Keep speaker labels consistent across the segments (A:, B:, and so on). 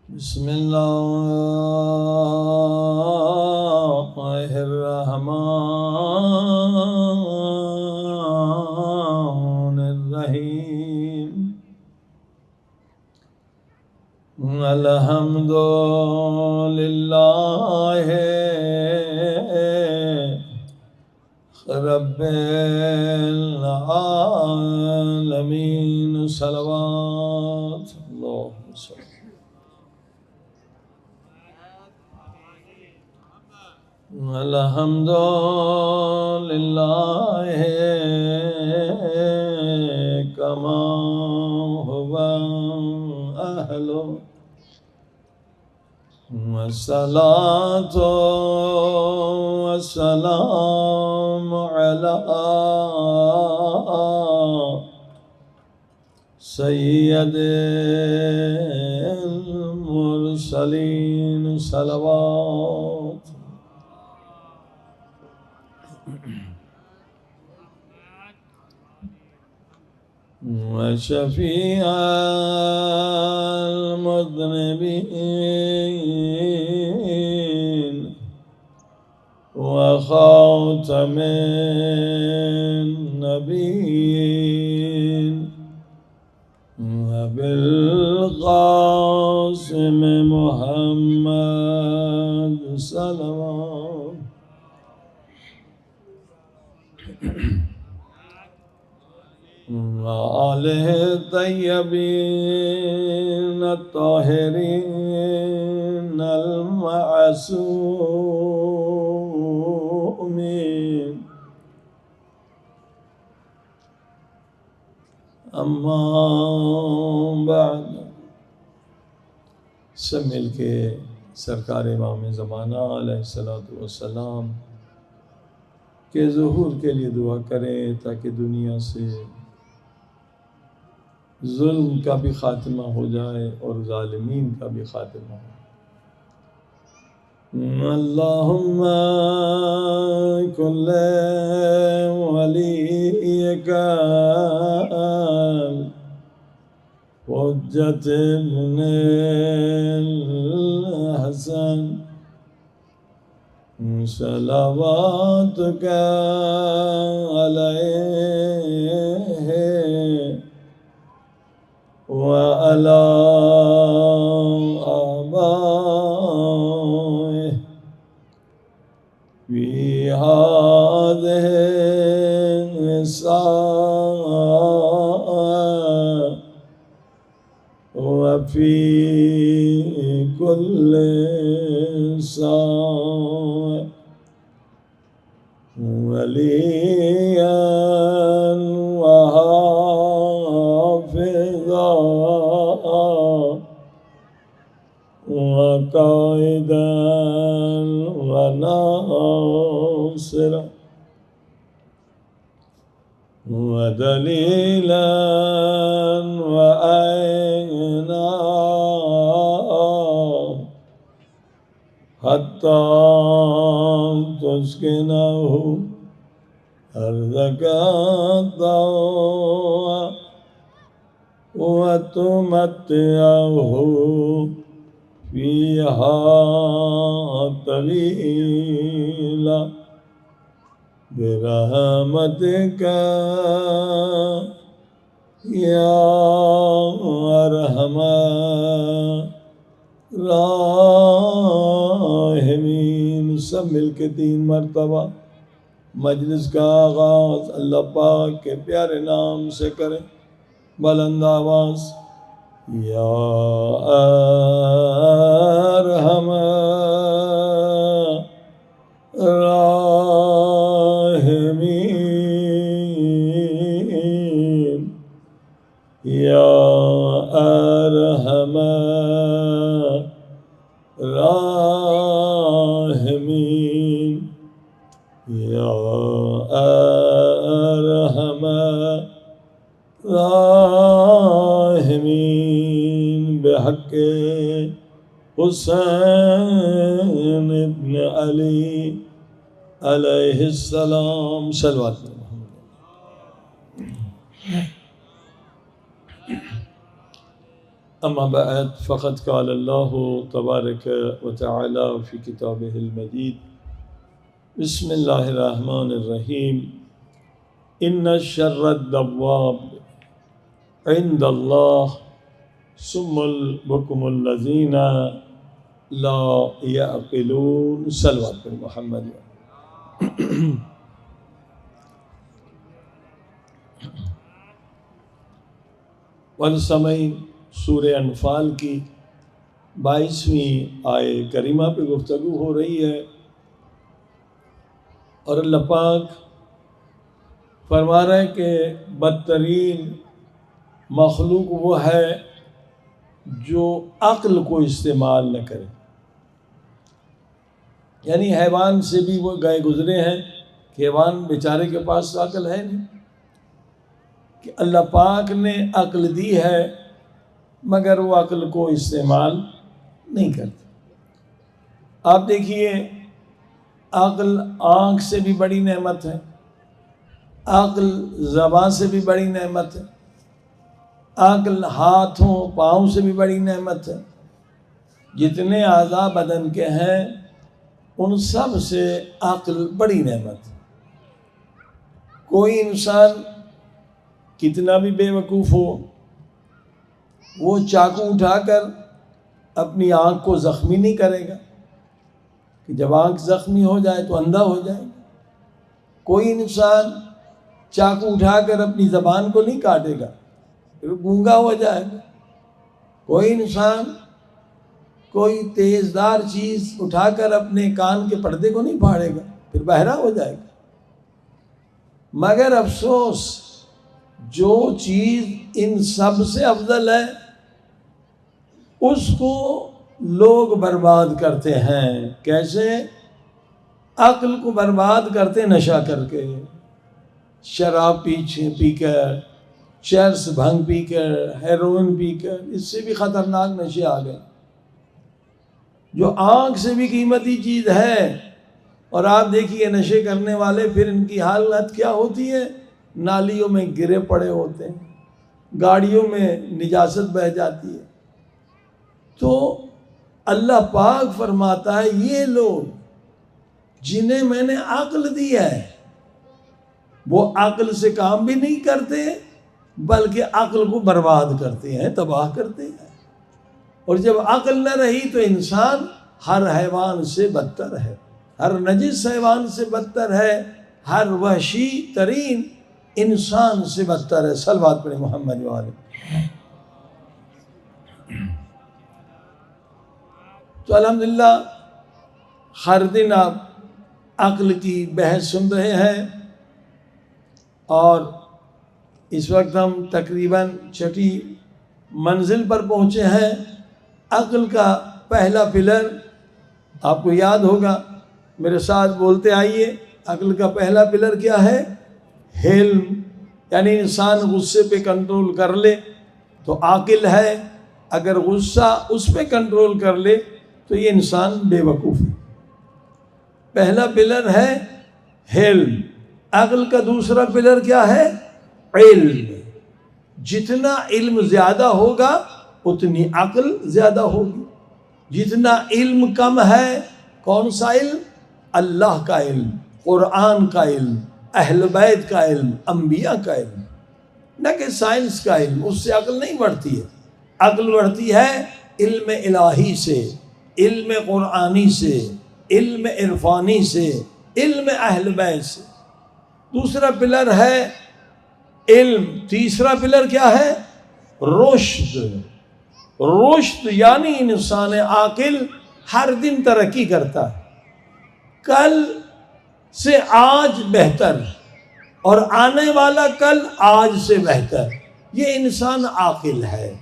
A: بسم الله الرحمن الرحيم الحمد لله رب العالمين صلوات الله وسلم الحمد لله كما هو أهله والصلاة والسلام على سيد المرسلين صلوات وشفيع المذنبين وخاتم النبيين وبالقاسم محمد صلوات وآله الطيبين الطاهرين المعصومين اما بعد سب مل کے سرکار امام زمانہ علیہ الصلوۃ والسلام کے ظہور کے لیے دعا کریں تاکہ دنیا سے ظلم کا بھی خاتمہ ہو جائے اور ظالمین کا بھی خاتمہ ہو. اللہم کل ولیک حجت ابن الحسن صلواتک علیہ وعلى آبائه في هذه الساعة وفي كل ساعة وليا وقائدا وناصرا ودليلا وعينا حتى تسكنه أرضك طوعا وتمتعه فيها طويلا برحمتك يا أرحم الراحمين. سب مل کے 3 مرتبہ مجلس کا آغاز اللہ پاک کے پیارے نام سے کریں. بلند آواز یا ارحم الراحمین یا ارحم الراحمین یا ارحم الراحمین بحق حسین ابن علی علیہ السلام. صلوات أما بعد فقد قال الله تبارك وتعالى في كتابه المجيد بسم الله الرحمن الرحيم إن شر الدواب عند الله ثم البكم الذين لا يعقلون صلوات پر محمد والسمعین سورہ انفال کی 22ویں آیے کریمہ پہ گفتگو ہو رہی ہے، اور اللہ پاک فرما رہا ہے کہ بدترین مخلوق وہ ہے جو عقل کو استعمال نہ کرے. یعنی حیوان سے بھی وہ گئے گزرے ہیں کہ حیوان بیچارے کے پاس تو عقل ہے نہیں، کہ اللہ پاک نے عقل دی ہے مگر وہ عقل کو استعمال نہیں کرتا. آپ دیکھیے، عقل آنکھ سے بھی بڑی نعمت ہے، عقل زبان سے بھی بڑی نعمت ہے، عقل ہاتھوں پاؤں سے بھی بڑی نعمت ہے. جتنے اعضاء بدن کے ہیں ان سب سے عقل بڑی نعمت ہے. کوئی انسان کتنا بھی بے وقوف ہو، وہ چاقو اٹھا کر اپنی آنکھ کو زخمی نہیں کرے گا کہ جب آنکھ زخمی ہو جائے تو اندھا ہو جائے گا. کوئی انسان چاقو اٹھا کر اپنی زبان کو نہیں کاٹے گا، پھر گونگا ہو جائے گا. کوئی انسان کوئی تیزدار چیز اٹھا کر اپنے کان کے پردے کو نہیں پھاڑے گا، پھر بہرا ہو جائے گا. مگر افسوس، جو چیز ان سب سے افضل ہے اس کو لوگ برباد کرتے ہیں. کیسے؟ عقل کو برباد کرتے نشہ کر کے، شراب پی کر، چرس بھنگ پی کر، ہیروئن پی کر. اس سے بھی خطرناک نشے آ گئے. جو آنکھ سے بھی قیمتی چیز ہے، اور آپ دیکھیے نشے کرنے والے پھر ان کی حالت کیا ہوتی ہے، نالیوں میں گرے پڑے ہوتے ہیں، گاڑیوں میں نجاست بہہ جاتی ہے. تو اللہ پاک فرماتا ہے یہ لوگ جنہیں میں نے عقل دی ہے وہ عقل سے کام بھی نہیں کرتے بلکہ عقل کو برباد کرتے ہیں، تباہ کرتے ہیں. اور جب عقل نہ رہی تو انسان ہر حیوان سے بدتر ہے، ہر نجس حیوان سے بدتر ہے، ہر وحشی ترین انسان سے بدتر ہے. صلوات پڑھیں محمد والے. تو الحمدللہ ہر دن آپ عقل کی بحث سن رہے ہیں، اور اس وقت ہم تقریباً 6ٹھی منزل پر پہنچے ہیں. عقل کا پہلا پلر آپ کو یاد ہوگا، میرے ساتھ بولتے آئیے. عقل کا پہلا پلر کیا ہے؟ حلم. یعنی انسان غصے پہ کنٹرول کر لے تو عاقل ہے، اگر غصہ اس پہ کنٹرول کر لے تو یہ انسان بے وقوف ہے. پہلا پلر ہے حلم. عقل کا دوسرا پلر کیا ہے؟ علم. جتنا علم زیادہ ہوگا اتنی عقل زیادہ ہوگی. جتنا علم کم ہے، کون سا علم؟ اللہ کا علم، قرآن کا علم، اہل بیت کا علم، انبیاء کا علم، نہ کہ سائنس کا علم. اس سے عقل نہیں بڑھتی ہے. عقل بڑھتی ہے علم الہی سے، علم قرآنی سے، علم عرفانی سے، علم اہل بیت سے. دوسرا پلر ہے علم. تیسرا پلر کیا ہے؟ رشد. رشد یعنی انسان عاقل ہر دن ترقی کرتا ہے، کل سے آج بہتر اور آنے والا کل آج سے بہتر. یہ انسان عاقل ہے.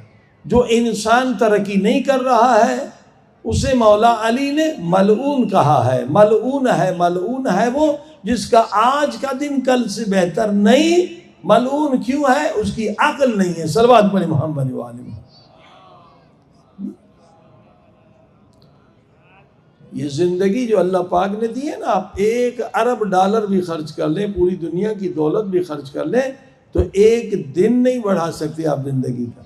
A: جو انسان ترقی نہیں کر رہا ہے اسے مولا علی نے ملعون کہا ہے. ملعون ہے وہ جس کا آج کا دن کل سے بہتر نہیں. ملعون کیوں ہے؟ اس کی عقل نہیں ہے. صلوات پڑھیں محمد وآلہ. یہ زندگی جو اللہ پاک نے دی ہے نا، آپ $1 ارب بھی خرچ کر لیں، پوری دنیا کی دولت بھی خرچ کر لیں تو ایک دن نہیں بڑھا سکتے آپ زندگی کا.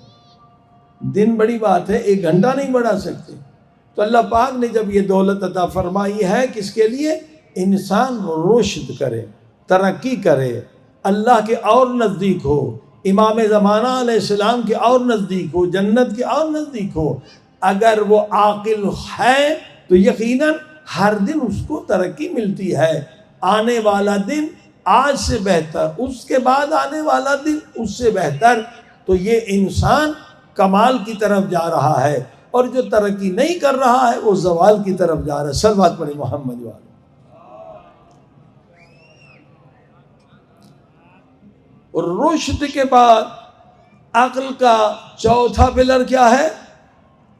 A: دن بڑی بات ہے، 1 گھنٹہ نہیں بڑھا سکتے۔ تو اللہ پاک نے جب یہ دولت عطا فرمائی ہے کس کے لیے؟ انسان رشد کرے، ترقی کرے، اللہ کے اور نزدیک ہو، امام زمانہ علیہ السلام کے اور نزدیک ہو، جنت کے اور نزدیک ہو۔ اگر وہ عاقل ہے تو یقیناً ہر دن اس کو ترقی ملتی ہے۔ آنے والا دن آج سے بہتر، اس کے بعد آنے والا دن اس سے بہتر، تو یہ انسان کمال کی طرف جا رہا ہے، اور جو ترقی نہیں کر رہا ہے وہ زوال کی طرف جا رہا ہے۔ صلوات پڑھیں محمد والے۔ اور رشد کے بعد عقل کا چوتھا پلر کیا ہے؟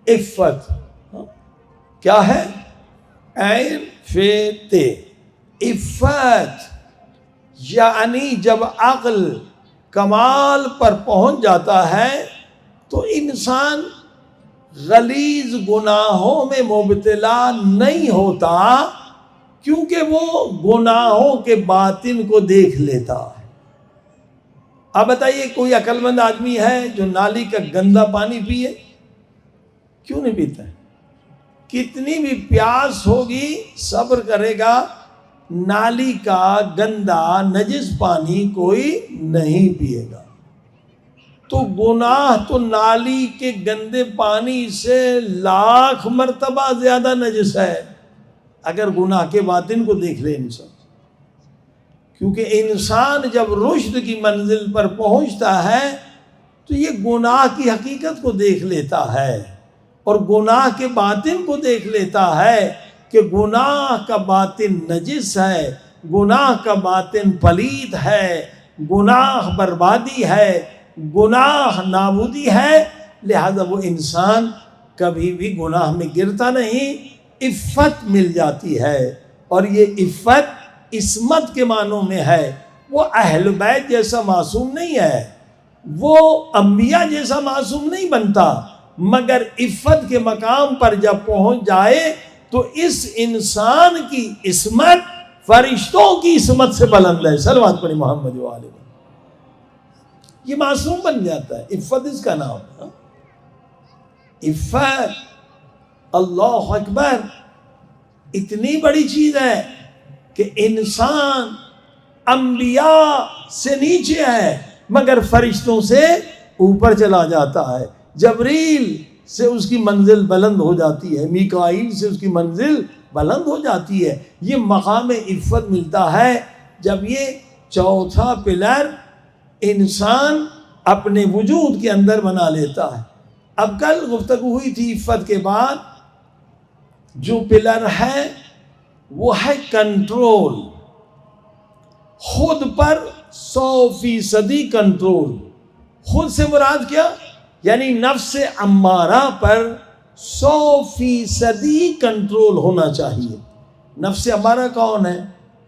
A: عفت۔ کیا ہے؟ عین فے تے، عفت، یعنی جب عقل کمال پر پہنچ جاتا ہے تو انسان غلیظ گناہوں میں مبتلا نہیں ہوتا، کیونکہ وہ گناہوں کے باطن کو دیکھ لیتا ہے۔ اب بتائیے کوئی عقل مند آدمی ہے جو نالی کا گندا پانی پیے؟ کیوں نہیں پیتا ہے؟ کتنی بھی پیاس ہوگی صبر کرے گا، نالی کا گندا نجس پانی کوئی نہیں پیے گا۔ تو گناہ تو نالی کے گندے پانی سے 1,00,000 مرتبہ زیادہ نجس ہے اگر گناہ کے باطن کو دیکھ لے انسان۔ کیونکہ انسان جب رشد کی منزل پر پہنچتا ہے تو یہ گناہ کی حقیقت کو دیکھ لیتا ہے، اور گناہ کے باطن کو دیکھ لیتا ہے کہ گناہ کا باطن نجس ہے، گناہ کا باطن پلید ہے، گناہ بربادی ہے، گناہ نابودی ہے۔ لہذا وہ انسان کبھی بھی گناہ میں گرتا نہیں، عفت مل جاتی ہے۔ اور یہ عفت عصمت کے معنوں میں ہے۔ وہ اہل بیت جیسا معصوم نہیں ہے، وہ انبیاء جیسا معصوم نہیں بنتا، مگر عفت کے مقام پر جب پہنچ جائے تو اس انسان کی عصمت فرشتوں کی عصمت سے بلند ہے۔ صلوات پڑھیں محمد والے۔ یہ معصوم بن جاتا ہے، عفت اس کا نام ہے۔ عفت، اللہ اکبر، اتنی بڑی چیز ہے کہ انسان انبیاء سے نیچے ہے مگر فرشتوں سے اوپر چلا جاتا ہے۔ جبریل سے اس کی منزل بلند ہو جاتی ہے، میکائیل سے اس کی منزل بلند ہو جاتی ہے۔ یہ مقام عفت ملتا ہے جب یہ چوتھا پلر انسان اپنے وجود کے اندر بنا لیتا ہے۔ اب کل گفتگو ہوئی تھی عفت کے بعد جو پلر ہے وہ ہے کنٹرول، خود پر 100% کنٹرول۔ خود سے مراد کیا؟ یعنی نفس امارہ پر 100% کنٹرول ہونا چاہیے۔ نفس امارہ کون ہے؟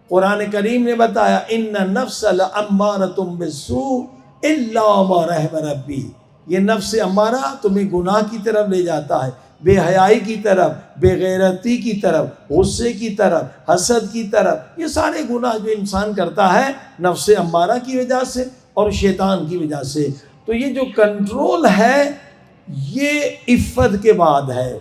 A: قرآن کریم نے بتایا ان النفس لامارۃ بالسوء الا ما رحم ربی۔ یہ نفس امارہ تمہیں گناہ کی طرف لے جاتا ہے، بے حیائی کی طرف، بے غیرتی کی طرف، غصے کی طرف، حسد کی طرف۔ یہ سارے گناہ جو انسان کرتا ہے نفس امارہ کی وجہ سے اور شیطان کی وجہ سے۔ تو یہ جو کنٹرول ہے یہ عفت کے بعد ہے۔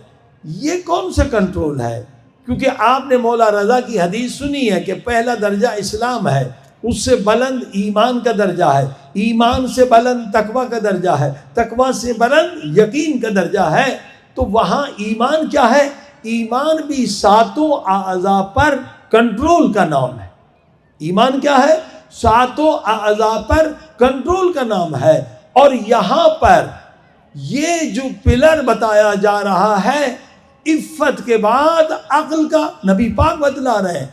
A: یہ کون سا کنٹرول ہے؟ کیونکہ آپ نے مولا رضا کی حدیث سنی ہے کہ پہلا درجہ اسلام ہے، اس سے بلند ایمان کا درجہ ہے، ایمان سے بلند تقویٰ کا درجہ ہے، تقویٰ سے بلند یقین کا درجہ ہے۔ تو وہاں ایمان کیا ہے؟ ایمان بھی 7 اعضاء پر کنٹرول کا نام ہے۔ ایمان کیا ہے؟ 7 اعضاء پر کنٹرول کا نام ہے۔ اور یہاں پر یہ جو پلر بتایا جا رہا ہے عفت کے بعد عقل کا، نبی پاک بتلا رہے ہیں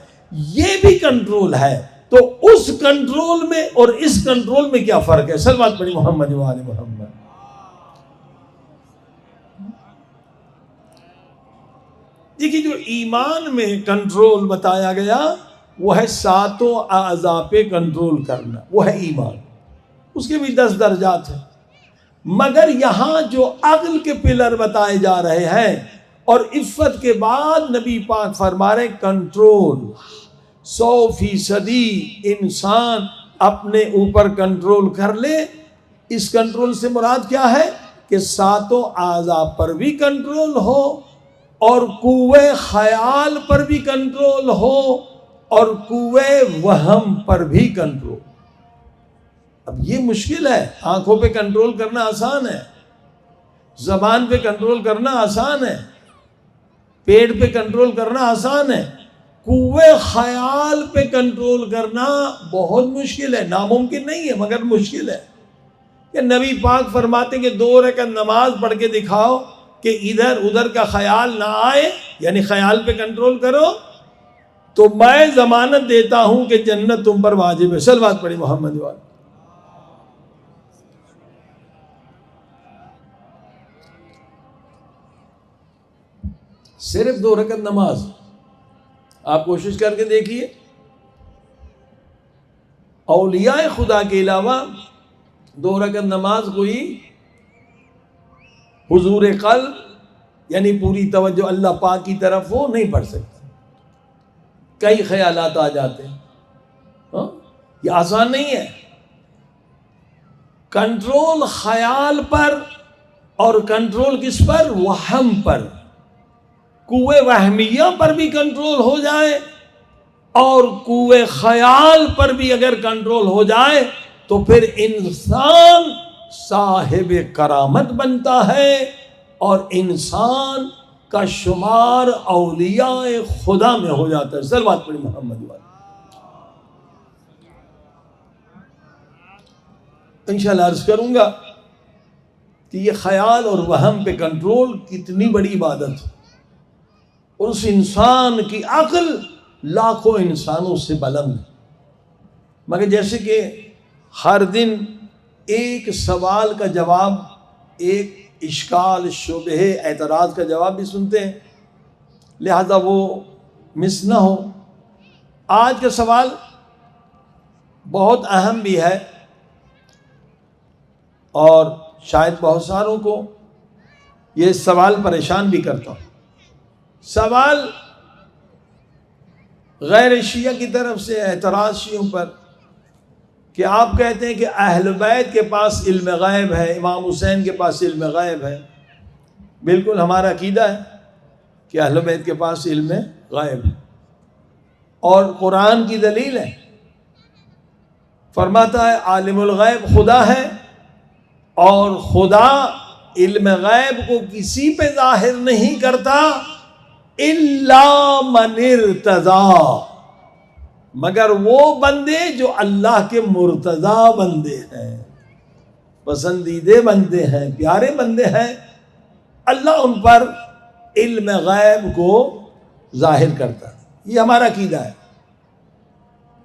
A: یہ بھی کنٹرول ہے۔ تو اس کنٹرول میں اور اس کنٹرول میں کیا فرق ہے؟ صلوات پڑھی محمد و آل محمد۔ دیکھیے جو ایمان میں کنٹرول بتایا گیا وہ ہے 7 اعضاء پہ کنٹرول کرنا، وہ ہے ایمان۔ اس کے بھی 10 درجات ہیں، مگر یہاں جو عقل کے پلر بتائے جا رہے ہیں اور عفت کے بعد نبی پاک فرما رہے کنٹرول، 100% انسان اپنے اوپر کنٹرول کر لے۔ اس کنٹرول سے مراد کیا ہے؟ کہ ساتوں اعضاء پر بھی کنٹرول ہو اور قوے خیال پر بھی کنٹرول ہو اور قوے وہم پر بھی کنٹرول. اب یہ مشکل ہے. آنکھوں پہ کنٹرول کرنا آسان ہے، زبان پہ کنٹرول کرنا آسان ہے، پیٹ پہ کنٹرول کرنا آسان ہے، قوے خیال پہ کنٹرول کرنا بہت مشکل ہے. ناممکن نہیں ہے مگر مشکل ہے. کہ نبی پاک فرماتے کہ 2 رکعت نماز پڑھ کے دکھاؤ کہ ادھر ادھر کا خیال نہ آئے، یعنی خیال پہ کنٹرول کرو، تو میں ضمانت دیتا ہوں کہ جنت تم پر واجب ہے. صلوات پڑھی محمد وال. صرف 2 رکعت نماز آپ کوشش کر کے دیکھیے. اولیاء خدا کے علاوہ 2 رکعت نماز کوئی حضور قلب یعنی پوری توجہ اللہ پاک کی طرف وہ نہیں پڑھ سکتا. کئی خیالات آ جاتے ہیں. یہ آسان نہیں ہے. کنٹرول خیال پر اور کنٹرول کس پر؟ وہم پر. قوے وہمیہ پر بھی کنٹرول ہو جائے اور قوے خیال پر بھی اگر کنٹرول ہو جائے تو پھر انسان صاحب کرامت بنتا ہے اور انسان کا شمار اولیاء خدا میں ہو جاتا ہے. صلوات پڑھی محمد والے. انشاءاللہ عرض کروں گا کہ یہ خیال اور وہم پہ کنٹرول کتنی بڑی عبادت ہے، اور اس انسان کی عقل لاکھوں انسانوں سے بلند ہے. مگر جیسے کہ ہر دن ایک سوال کا جواب، ایک اشکال، شبہ، اعتراض کا جواب بھی سنتے ہیں، لہذا وہ مس نہ ہو. آج کا سوال بہت اہم بھی ہے اور شاید بہت ساروں کو یہ سوال پریشان بھی کرتا ہوں. سوال غیر شیعہ کی طرف سے اعتراض شیعوں پر کہ آپ کہتے ہیں کہ اہل بیت کے پاس علم غیب ہے، امام حسین کے پاس علم غیب ہے. بالکل ہمارا عقیدہ ہے کہ اہل بیت کے پاس علم غیب ہے، اور قرآن کی دلیل ہے. فرماتا ہے عالم الغیب خدا ہے، اور خدا علم غیب کو کسی پہ ظاہر نہیں کرتا الا من ارتضی، مگر وہ بندے جو اللہ کے مرتضی بندے ہیں، پسندیدے بندے ہیں، پیارے بندے ہیں، اللہ ان پر علم غیب کو ظاہر کرتا ہے. یہ ہمارا عقیدہ ہے،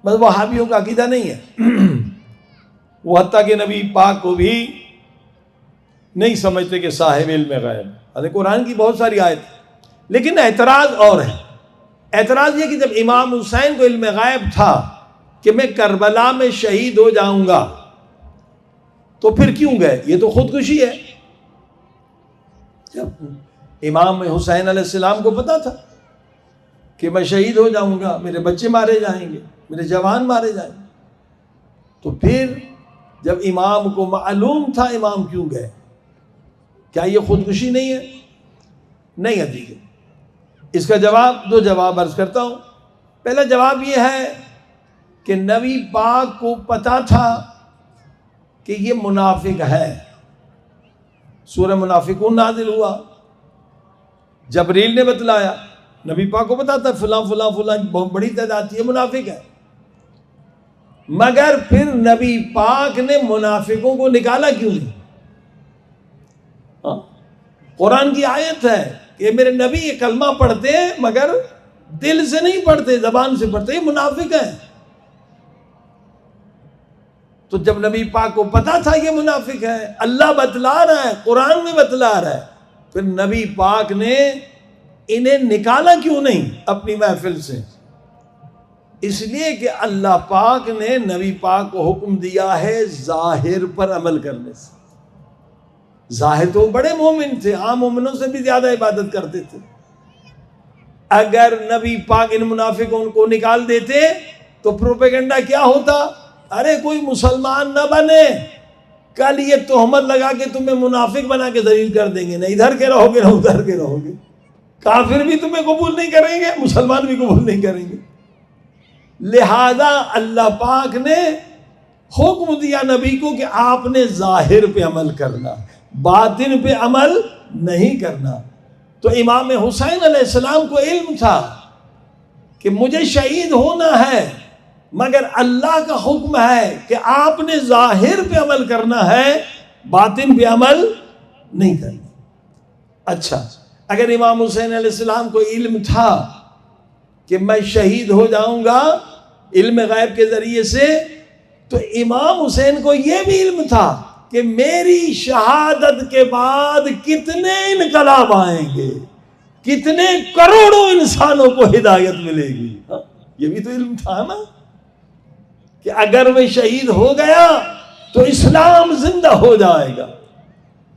A: بس وہابیوں کا عقیدہ نہیں ہے. وہ حتیٰ کہ نبی پاک کو بھی نہیں سمجھتے کہ صاحب علم غیب. قرآن کی بہت ساری آیت، لیکن اعتراض اور ہے. اعتراض یہ کہ جب امام حسین کو علم غیب تھا کہ میں کربلا میں شہید ہو جاؤں گا تو پھر کیوں گئے؟ یہ تو خودکشی ہے. جب امام حسین علیہ السلام کو پتا تھا کہ میں شہید ہو جاؤں گا، میرے بچے مارے جائیں گے، میرے جوان مارے جائیں گے، تو پھر جب امام کو معلوم تھا امام کیوں گئے؟ کیا یہ خودکشی نہیں ہے؟ نہیں ہے. دیکھیے اس کا جواب، 2 جواب عرض کرتا ہوں. پہلا جواب یہ ہے کہ نبی پاک کو پتا تھا کہ یہ منافق ہے. سورہ منافقون نازل ہوا، جبریل نے بتلایا. نبی پاک کو پتا تھا فلاں فلاں فلاں بہت بڑی تعداد تھی، یہ منافق ہے. مگر پھر نبی پاک نے منافقوں کو نکالا کیوں نہیں؟ قرآن کی آیت ہے کہ میرے نبی یہ کلمہ پڑھتے ہیں مگر دل سے نہیں پڑھتے، زبان سے پڑھتے، یہ منافق ہیں. تو جب نبی پاک کو پتا تھا یہ منافق ہے، اللہ بتلا رہا ہے، قرآن میں بتلا رہا ہے، پھر نبی پاک نے انہیں نکالا کیوں نہیں اپنی محفل سے؟ اس لیے کہ اللہ پاک نے نبی پاک کو حکم دیا ہے ظاہر پر عمل کرنے سے. ظاہر تو بڑے مومن تھے، عام مومنوں سے بھی زیادہ عبادت کرتے تھے. اگر نبی پاک ان منافقوں کو نکال دیتے تو پروپیگنڈا کیا ہوتا؟ ارے کوئی مسلمان نہ بنے، کل یہ تہمت لگا کے تمہیں منافق بنا کے ذلیل کر دیں گے، نہ ادھر کے رہو گے نہ ادھر کے رہو گے، کافر بھی تمہیں قبول نہیں کریں گے، مسلمان بھی قبول نہیں کریں گے۔ لہذا اللہ پاک نے حکم دیا نبی کو کہ آپ نے ظاہر پہ عمل کرنا، باطن پہ عمل نہیں کرنا۔ تو امام حسین علیہ السلام کو علم تھا کہ مجھے شہید ہونا ہے، مگر اللہ کا حکم ہے کہ آپ نے ظاہر پہ عمل کرنا ہے، باطن پہ عمل نہیں کرنا۔ اچھا، اگر امام حسین علیہ السلام کو علم تھا کہ میں شہید ہو جاؤں گا علم غیب کے ذریعے سے، تو امام حسین کو یہ بھی علم تھا کہ میری شہادت کے بعد کتنے انقلاب آئیں گے، کتنے کروڑوں انسانوں کو ہدایت ملے گی۔ یہ بھی تو علم تھا نا کہ اگر میں شہید ہو گیا تو اسلام زندہ ہو جائے گا،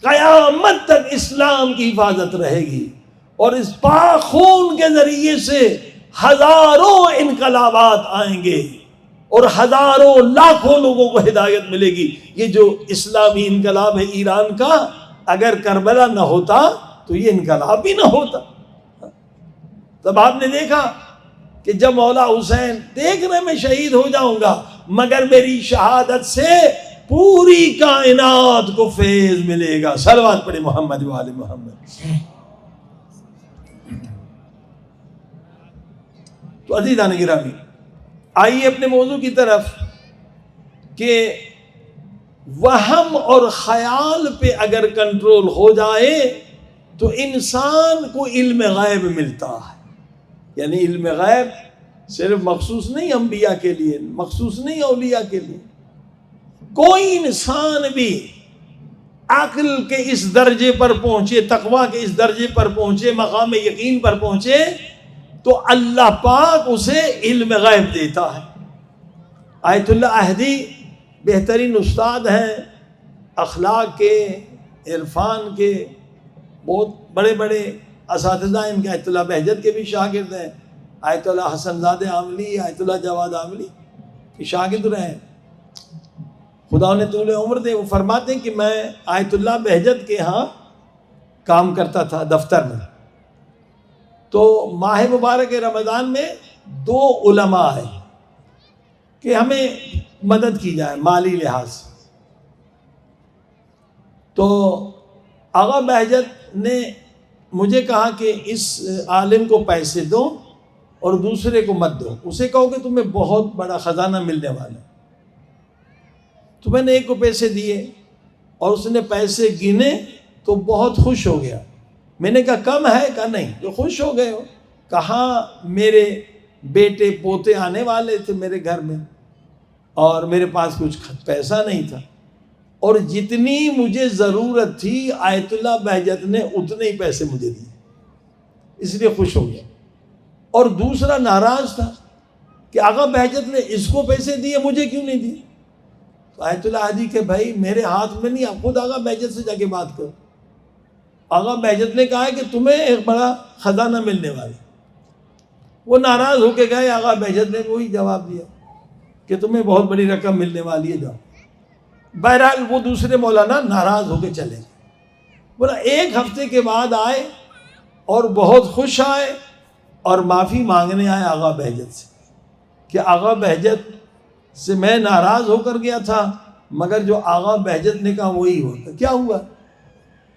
A: قیامت تک اسلام کی حفاظت رہے گی، اور اس پاک خون کے ذریعے سے ہزاروں انقلابات آئیں گے اور ہزاروں لاکھوں لوگوں کو ہدایت ملے گی۔ یہ جو اسلامی انقلاب ہے ایران کا، اگر کربلا نہ ہوتا تو یہ انقلاب بھی نہ ہوتا۔ تب آپ نے دیکھا کہ جب مولا حسین دیکھ رہے میں شہید ہو جاؤں گا، مگر میری شہادت سے پوری کائنات کو فیض ملے گا۔ صلوات پڑھے محمد و آل محمد۔ تو عزیزان گرامی، آئیے اپنے موضوع کی طرف کہ وہم اور خیال پہ اگر کنٹرول ہو جائے تو انسان کو علم غیب ملتا ہے۔ یعنی علم غیب صرف مخصوص نہیں انبیاء کے لیے، مخصوص نہیں اولیاء کے لیے، کوئی انسان بھی عقل کے اس درجے پر پہنچے، تقویٰ کے اس درجے پر پہنچے، مقام یقین پر پہنچے، تو اللہ پاک اسے علم غیب دیتا ہے۔ آیت اللہ احدی بہترین استاد ہیں اخلاق کے، عرفان کے، بہت بڑے بڑے اساتذہ ان کے، آیت اللہ بہجت کے بھی شاگرد ہیں، آیت اللہ حسن زادہ عاملی، آیت اللہ جواد عاملی کے شاگرد رہے ہیں، خدا نے طول عمر دے۔ وہ فرماتے ہیں کہ میں آیت اللہ بہجت کے ہاں کام کرتا تھا دفتر میں، تو ماہ مبارک رمضان میں 2 علماء آئے کہ ہمیں مدد کی جائے مالی لحاظ سے۔ تو آغا بہجت نے مجھے کہا کہ اس عالم کو پیسے دو اور دوسرے کو مت دو، اسے کہو کہ تمہیں بہت بڑا خزانہ ملنے والا ہے۔ تو میں نے ایک کو پیسے دیے اور اس نے پیسے گنے تو بہت خوش ہو گیا۔ میں نے کہا کم ہے؟ کہا نہیں۔ تو خوش ہو گئے ہو؟ کہاں میرے بیٹے پوتے آنے والے تھے میرے گھر میں اور میرے پاس کچھ پیسہ نہیں تھا، اور جتنی مجھے ضرورت تھی آیت اللہ بہجت نے اتنے ہی پیسے مجھے دیے، اس لیے خوش ہو گیا۔ اور دوسرا ناراض تھا کہ آغا بہجت نے اس کو پیسے دیے، مجھے کیوں نہیں دیے؟ تو آیت اللہ حدی کہ بھائی میرے ہاتھ میں نہیں، آپ خود آغا بہجت سے جا کے بات کرو۔ آغا بہجت نے کہا ہے کہ تمہیں ایک بڑا خزانہ ملنے والا۔ وہ ناراض ہو کے گئے، آغا بہجت نے وہی جواب دیا کہ تمہیں بہت بڑی رقم ملنے والی ہے، جاؤ۔ بہرحال وہ دوسرے مولانا ناراض ہو کے چلے گئے۔ بولا 1 ہفتے کے بعد آئے اور بہت خوش آئے اور معافی مانگنے آئے آغا بہجت سے کہ آغا بہجت سے میں ناراض ہو کر گیا تھا، مگر جو آغا بہجت نے کہا وہی ہوتا۔ کیا ہوا؟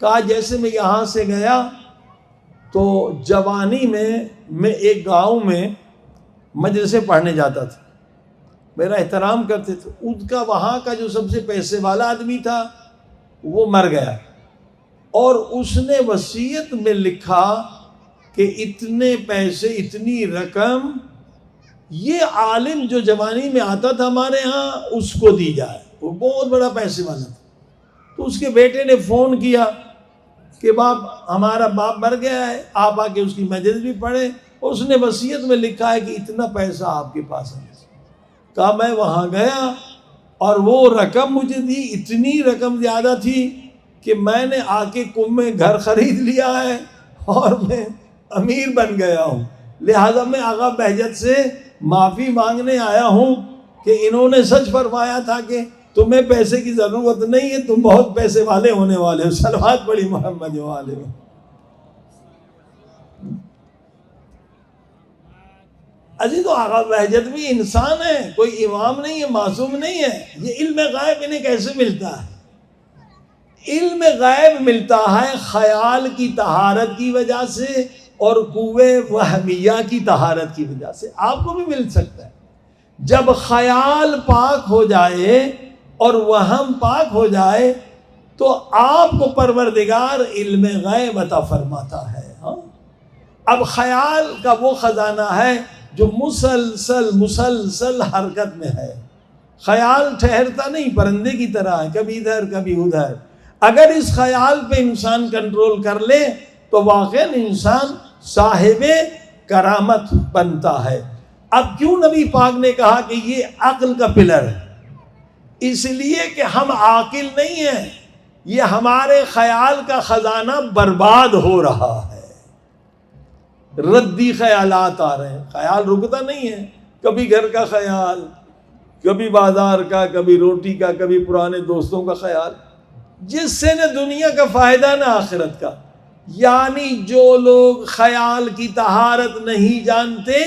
A: کہا جیسے میں یہاں سے گیا تو جوانی میں ایک گاؤں میں مدرسے پڑھنے جاتا تھا، میرا احترام کرتے تھے، ان کا وہاں کا جو سب سے پیسے والا آدمی تھا وہ مر گیا، اور اس نے وصیت میں لکھا کہ اتنے پیسے، اتنی رقم یہ عالم جو جوانی میں آتا تھا ہمارے ہاں اس کو دی جائے، وہ بہت بڑا پیسے والا تھا۔ تو اس کے بیٹے نے فون کیا کہ باپ ہمارا باپ مر گیا ہے، آپ آ کے اس کی مجلس بھی پڑھیں، اور اس نے وصیت میں لکھا ہے کہ اتنا پیسہ آپ کے پاس ہے۔ کہا میں وہاں گیا اور وہ رقم مجھے دی، اتنی رقم زیادہ تھی کہ میں نے آ کے کم میں گھر خرید لیا ہے اور میں امیر بن گیا ہوں۔ لہٰذا میں آغا بہجت سے معافی مانگنے آیا ہوں کہ انہوں نے سچ فرمایا تھا کہ تمہیں پیسے کی ضرورت نہیں ہے، تم بہت پیسے والے ہونے والے ہو. صلوات پڑھی محمد والے. عزیز و آغا بہجت بھی انسان ہے، کوئی امام نہیں ہے، معصوم نہیں ہے. یہ علم غیب انہیں کیسے ملتا ہے؟ علم غیب ملتا ہے خیال کی طہارت کی وجہ سے اور قوے وہمیہ کی طہارت کی وجہ سے. آپ کو بھی مل سکتا ہے جب خیال پاک ہو جائے اور وہم پاک ہو جائے تو آپ کو پروردگار علم غیب عطا فرماتا ہے. اب خیال کا وہ خزانہ ہے جو مسلسل حرکت میں ہے. خیال ٹھہرتا نہیں، پرندے کی طرح ہے، کبھی ادھر کبھی ادھر. اگر اس خیال پہ انسان کنٹرول کر لے تو واقعاً انسان صاحب کرامت بنتا ہے. اب کیوں نبی پاک نے کہا کہ یہ عقل کا پلر ہے؟ اس لیے کہ ہم عاقل نہیں ہیں، یہ ہمارے خیال کا خزانہ برباد ہو رہا ہے. ردی خیالات آ رہے ہیں، خیال رکتا نہیں ہے. کبھی گھر کا خیال، کبھی بازار کا، کبھی روٹی کا، کبھی پرانے دوستوں کا خیال، جس سے نہ دنیا کا فائدہ نہ آخرت کا. یعنی جو لوگ خیال کی طہارت نہیں جانتے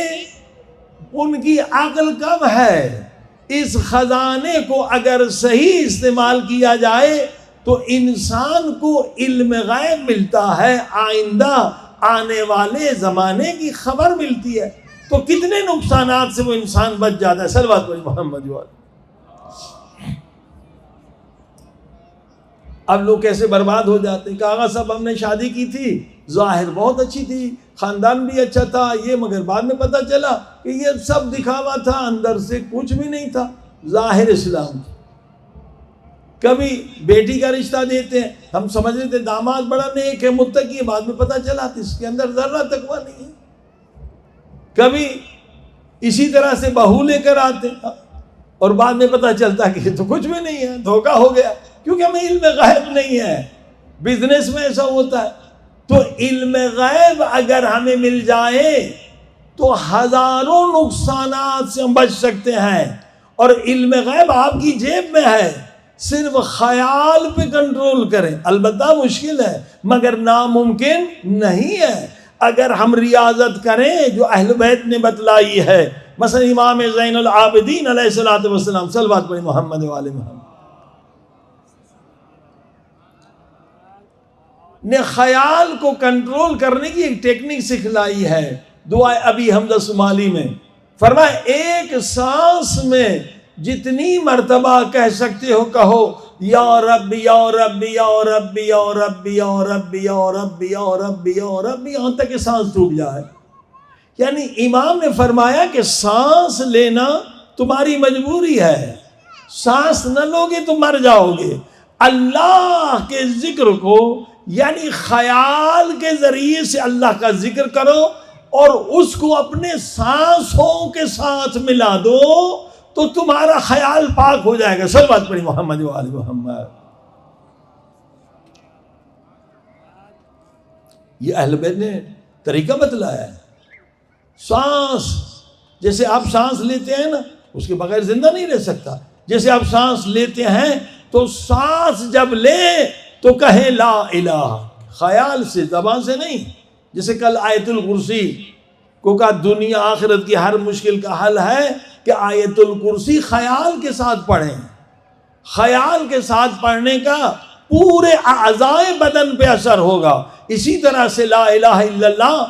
A: ان کی عقل کم ہے. اس خزانے کو اگر صحیح استعمال کیا جائے تو انسان کو علم غیب ملتا ہے، آئندہ آنے والے زمانے کی خبر ملتی ہے. تو کتنے نقصانات سے وہ انسان بچ جاتا ہے. صلوات پڑھی محمد والے. اب لوگ کیسے برباد ہو جاتے ہیں کہ آغا صاحب ہم نے شادی کی تھی، ظاہر بہت اچھی تھی، خاندان بھی اچھا تھا، یہ مگر بعد میں پتہ چلا کہ یہ سب دکھاوا تھا، اندر سے کچھ بھی نہیں تھا. ظاہر اسلام. کبھی بیٹی کا رشتہ دیتے ہیں، ہم سمجھ رہے تھے داماد بڑا نیک ہے، متقی ہے، بعد میں پتہ چلا کہ اس کے اندر ذرہ تقویٰ نہیں ہے. کبھی اسی طرح سے بہو لے کر آتے ہیں اور بعد میں پتہ چلتا کہ یہ تو کچھ بھی نہیں ہے، دھوکہ ہو گیا، کیونکہ ہمیں علم غیب نہیں ہے. بزنس میں ایسا ہوتا ہے. تو علم غیب اگر ہمیں مل جائے تو ہزاروں نقصانات سے ہم بچ سکتے ہیں. اور علم غیب آپ کی جیب میں ہے، صرف خیال پہ کنٹرول کریں. البتہ مشکل ہے مگر ناممکن نہیں ہے اگر ہم ریاضت کریں جو اہل بیت نے بتلائی ہے. مثلا امام زین العابدین علیہ الصلوۃ والسلام، صلوات پڑھی محمد و آل محمد، نے خیال کو کنٹرول کرنے کی ایک ٹیکنیک سکھلائی ہے. دعا ابی حمزہ صومالی میں فرمایا ایک سانس میں جتنی مرتبہ کہہ سکتے ہو کہو یا رب یا رب یا رب یا رب یا رب یا رب یا رب یا رب، یہاں تک کہ سانس ٹوٹ جائے. یعنی امام نے فرمایا کہ سانس لینا تمہاری مجبوری ہے، سانس نہ لوگے تو مر جاؤ گے. اللہ کے ذکر کو یعنی خیال کے ذریعے سے اللہ کا ذکر کرو اور اس کو اپنے سانسوں کے ساتھ ملا دو تو تمہارا خیال پاک ہو جائے گا. صلوات پڑھی محمد و آل محمد. یہ اہل بیت نے طریقہ بتلایا ہے. سانس، جیسے آپ سانس لیتے ہیں نا، اس کے بغیر زندہ نہیں رہ سکتا. جیسے آپ سانس لیتے ہیں تو سانس جب لے تو کہیں لا الہ، خیال سے، زبان سے نہیں. جیسے کل آیت الکرسی کو کہا دنیا آخرت کی ہر مشکل کا حل ہے کہ آیت الکرسی خیال کے ساتھ پڑھیں. خیال کے ساتھ پڑھنے کا پورے اعضائے بدن پہ اثر ہوگا. اسی طرح سے لا الہ الا اللہ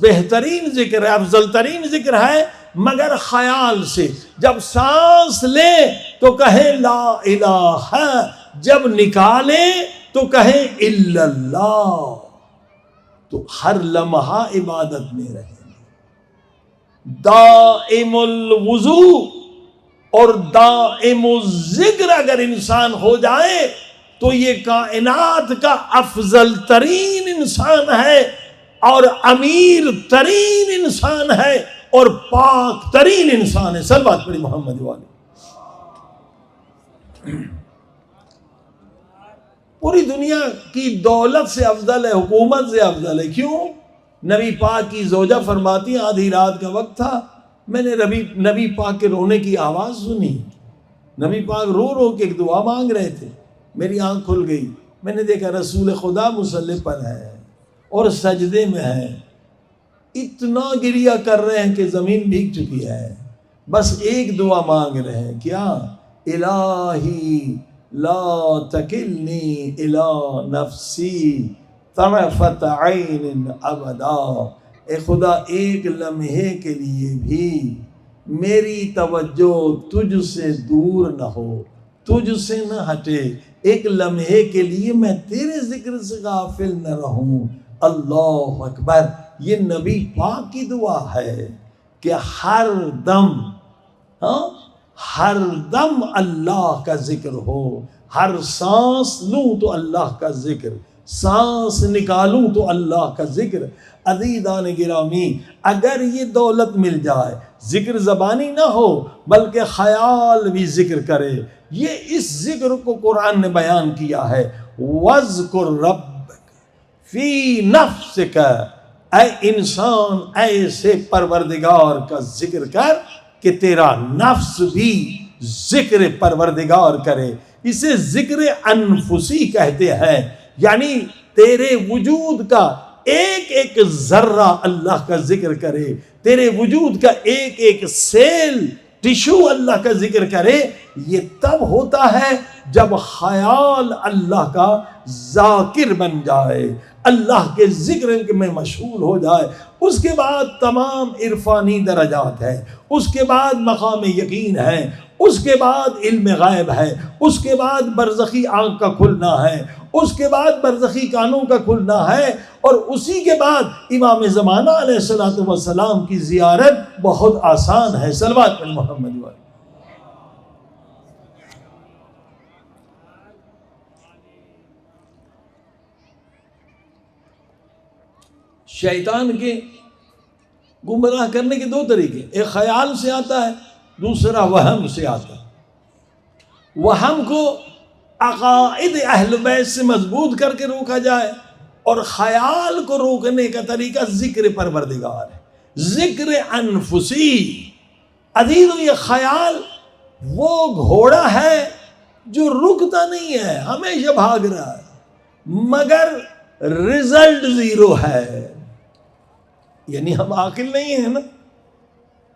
A: بہترین ذکر ہے، افضل ترین ذکر ہے مگر خیال سے. جب سانس لے تو کہیں لا الہ، جب نکالے تو کہیں الا اللہ. تو ہر لمحہ عبادت میں رہیں. دائم الوضو اور دائم الذکر اگر انسان ہو جائے تو یہ کائنات کا افضل ترین انسان ہے اور امیر ترین انسان ہے اور پاک ترین انسان ہے. صلوات پڑھی محمد والے. پوری دنیا کی دولت سے افضل ہے، حکومت سے افضل ہے. کیوں؟ نبی پاک کی زوجہ فرماتی ہیں آدھی رات کا وقت تھا، میں نے نبی پاک کے رونے کی آواز سنی. نبی پاک رو رو کے ایک دعا مانگ رہے تھے، میری آنکھ کھل گئی، میں نے دیکھا رسول خدا مصلی پر ہے اور سجدے میں ہے، اتنا گریہ کر رہے ہیں کہ زمین بھیگ چکی ہے، بس ایک دعا مانگ رہے ہیں، کیا؟ الہی لا تکلنی الی نفسی طرفت عین ابدا، اے خدا ایک لمحے کے لیے بھی میری توجہ تجھ سے دور نہ ہو، تجھ سے نہ ہٹے، ایک لمحے کے لیے میں تیرے ذکر سے غافل نہ رہوں۔ اللہ اکبر، یہ نبی پاک کی دعا ہے کہ ہر دم اللہ کا ذکر ہو، ہر سانس لوں تو اللہ کا ذکر، سانس نکالوں تو اللہ کا ذکر۔ عزیزان گرامی، اگر یہ دولت مل جائے، ذکر زبانی نہ ہو بلکہ خیال بھی ذکر کرے، یہ اس ذکر کو قرآن نے بیان کیا ہے، وَاذْكُرْ رَبَّكَ فِي نَفْسِكَ، اے انسان ایسے پروردگار کا ذکر کر کہ تیرا نفس بھی ذکر پروردگار کرے۔ اسے ذکر انفسی کہتے ہیں، یعنی تیرے وجود کا ایک ایک ذرہ اللہ کا ذکر کرے، تیرے وجود کا ایک ایک سیل ٹشو اللہ کا ذکر کرے۔ یہ تب ہوتا ہے جب خیال اللہ کا ذاکر بن جائے، اللہ کے ذکر میں مشغول ہو جائے۔ اس کے بعد تمام عرفانی درجات ہیں، اس کے بعد مقام یقین ہے، اس کے بعد علم غیب ہے، اس کے بعد برزخی آنکھ کا کھلنا ہے، اس کے بعد برزخی کانوں کا کھلنا ہے، اور اسی کے بعد امام زمانہ علیہ الصلوۃ والسلام کی زیارت بہت آسان ہے۔ صلوات پر محمد والے۔ شیطان کے گمراہ کرنے کے دو طریقے، ایک خیال سے آتا ہے، دوسرا وہم سے آتا ہے۔ وہم کو عقائد اہل بیت سے مضبوط کر کے روکا جائے، اور خیال کو روکنے کا طریقہ ذکر پروردگار ہے، ذکر انفسی۔ عزیزو، یہ خیال وہ گھوڑا ہے جو رکتا نہیں ہے، ہمیشہ بھاگ رہا ہے، مگر رزلٹ زیرو ہے، یعنی ہم عاقل نہیں ہیں نا۔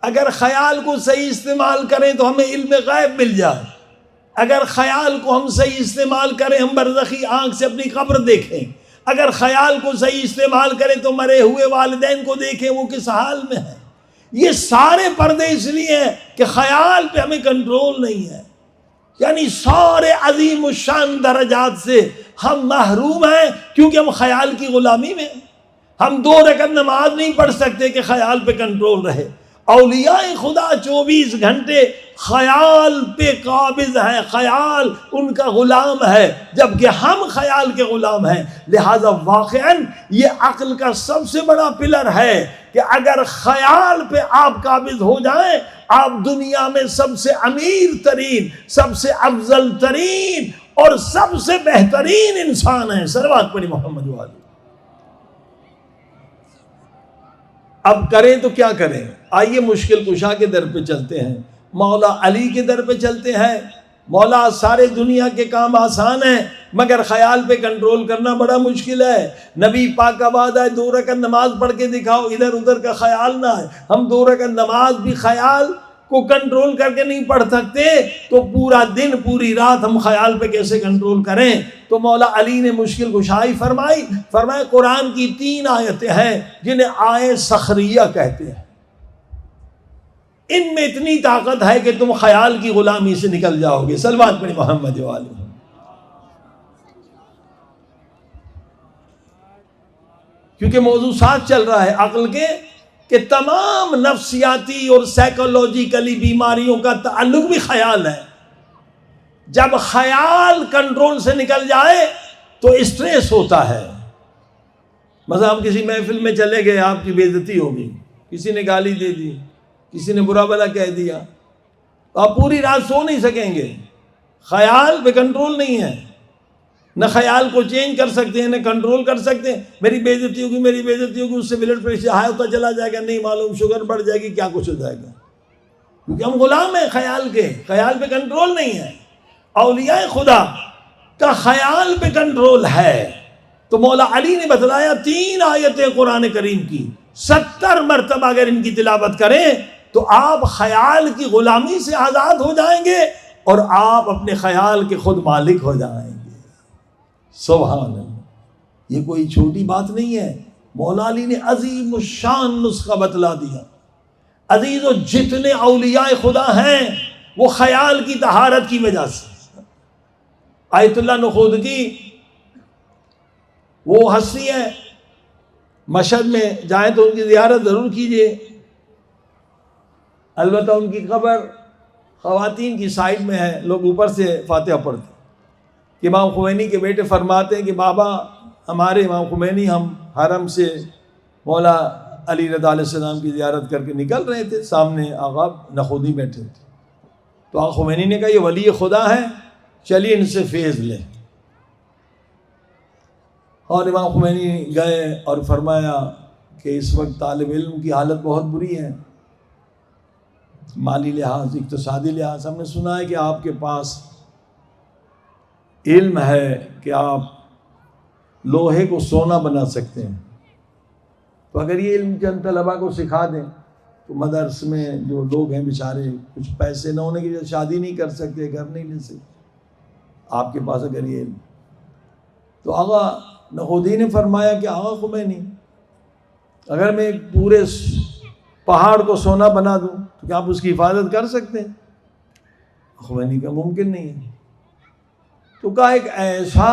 A: اگر خیال کو صحیح استعمال کریں تو ہمیں علم غیب مل جائے، اگر خیال کو ہم صحیح استعمال کریں ہم برزخی آنکھ سے اپنی قبر دیکھیں، اگر خیال کو صحیح استعمال کریں تو مرے ہوئے والدین کو دیکھیں وہ کس حال میں ہیں۔ یہ سارے پردے اس لیے ہیں کہ خیال پہ ہمیں کنٹرول نہیں ہے، یعنی سارے عظیم الشان درجات سے ہم محروم ہیں کیونکہ ہم خیال کی غلامی میں ہیں۔ ہم 2 رکعت نماز نہیں پڑھ سکتے کہ خیال پہ کنٹرول رہے۔ اولیاء خدا 24 گھنٹے خیال پہ قابض ہیں، خیال ان کا غلام ہے، جبکہ ہم خیال کے غلام ہیں۔ لہذا واقعاً یہ عقل کا سب سے بڑا پلر ہے کہ اگر خیال پہ آپ قابض ہو جائیں، آپ دنیا میں سب سے امیر ترین، سب سے افضل ترین اور سب سے بہترین انسان ہیں۔ صلوات پڑھی محمد والے۔ اب کریں تو کیا کریں؟ آئیے مشکل کشا کے در پہ چلتے ہیں، مولا علی کے در پہ چلتے ہیں۔ مولا سارے دنیا کے کام آسان ہیں مگر خیال پہ کنٹرول کرنا بڑا مشکل ہے۔ نبی پاک کا وعدہ ہے 2 رکعت نماز پڑھ کے دکھاؤ، ادھر ادھر کا خیال نہ ہے۔ ہم 2 رکعت نماز بھی خیال کو کنٹرول کر کے نہیں پڑھ سکتے تو پورا دن پوری رات ہم خیال پہ کیسے کنٹرول کریں؟ تو مولا علی نے مشکل کشائی فرمائی، فرمایا قرآن کی 3 آیتیں ہیں جنہیں آیے سخریہ کہتے ہیں، ان میں اتنی طاقت ہے کہ تم خیال کی غلامی سے نکل جاؤ گے۔ صلوات پڑھی محمد والے۔ کیونکہ موضوع ساتھ چل رہا ہے عقل کے کہ تمام نفسیاتی اور سائیکولوجیکلی بیماریوں کا تعلق بھی خیال ہے۔ جب خیال کنٹرول سے نکل جائے تو اسٹریس ہوتا ہے۔ مثلا آپ کسی محفل میں چلے گئے، آپ کی بے عزتی ہوگی، کسی نے گالی دے دی، کسی نے برا بھلا کہہ دیا، تو آپ پوری رات سو نہیں سکیں گے، خیال پہ کنٹرول نہیں ہے۔ نہ خیال کو چینج کر سکتے ہیں نہ کنٹرول کر سکتے ہیں۔ میری بے عزتی ہوگی، میری بے عزتی ہوگی، اس سے بلڈ پریشر ہائی ہوتا چلا جائے گا، نہیں معلوم شوگر بڑھ جائے گی، کیا کچھ ہو جائے گا۔ کیونکہ ہم غلام ہیں خیال کے، خیال پہ کنٹرول نہیں ہے۔ اولیاء خدا کا خیال پہ کنٹرول ہے۔ تو مولا علی نے بتلایا 3 آیتیں قرآن کریم کی 70 مرتبہ اگر ان کی تلاوت کریں تو آپ خیال کی غلامی سے آزاد ہو جائیں گے اور آپ اپنے خیال کے خود مالک ہو جائیں گے۔ سبحان اللہ، یہ کوئی چھوٹی بات نہیں ہے۔ مولا علی نے عظیم الشان نسخہ بتلا دیا۔ عزیزو، جتنے اولیاء خدا ہیں وہ خیال کی طہارت کی وجہ سے۔ آیت اللہ نخودگی وہ ہستی ہے، مشہد میں جائیں تو ان کی زیارت ضرور کیجیے۔ البتہ ان کی قبر خواتین کی سائڈ میں ہے، لوگ اوپر سے فاتحہ پڑھتے ہیں کہ امام خمینی کے بیٹے فرماتے ہیں کہ بابا ہمارے امام خمینی ہم حرم سے مولا علی رضا علیہ السلام کی زیارت کر کے نکل رہے تھے، سامنے آقا نخودی بیٹھے تھے، تو آقا خمینی نے کہا یہ ولی خدا ہے، چلیے ان سے فیض لیں۔ اور امام خمینی گئے اور فرمایا کہ اس وقت طالب علم کی حالت بہت بری ہے، مالی لحاظ، اقتصادی لحاظ۔ ہم نے سنا ہے کہ آپ کے پاس علم ہے کہ آپ لوہے کو سونا بنا سکتے ہیں، تو اگر یہ علم چند طلباء کو سکھا دیں تو مدرسے میں جو لوگ ہیں بیچارے کچھ پیسے نہ ہونے کی وجہ سے شادی نہیں کر سکتے، گھر نہیں لے سکتے، آپ کے پاس اگر یہ علم۔ تو آقا نخودی نے فرمایا کہ آقا خمینی اگر میں ایک پورے پہاڑ کو سونا بنا دوں تو کیا آپ اس کی حفاظت کر سکتے ہیں؟ خمینی کا ممکن نہیں ہے۔ تو کہا ایک ایسا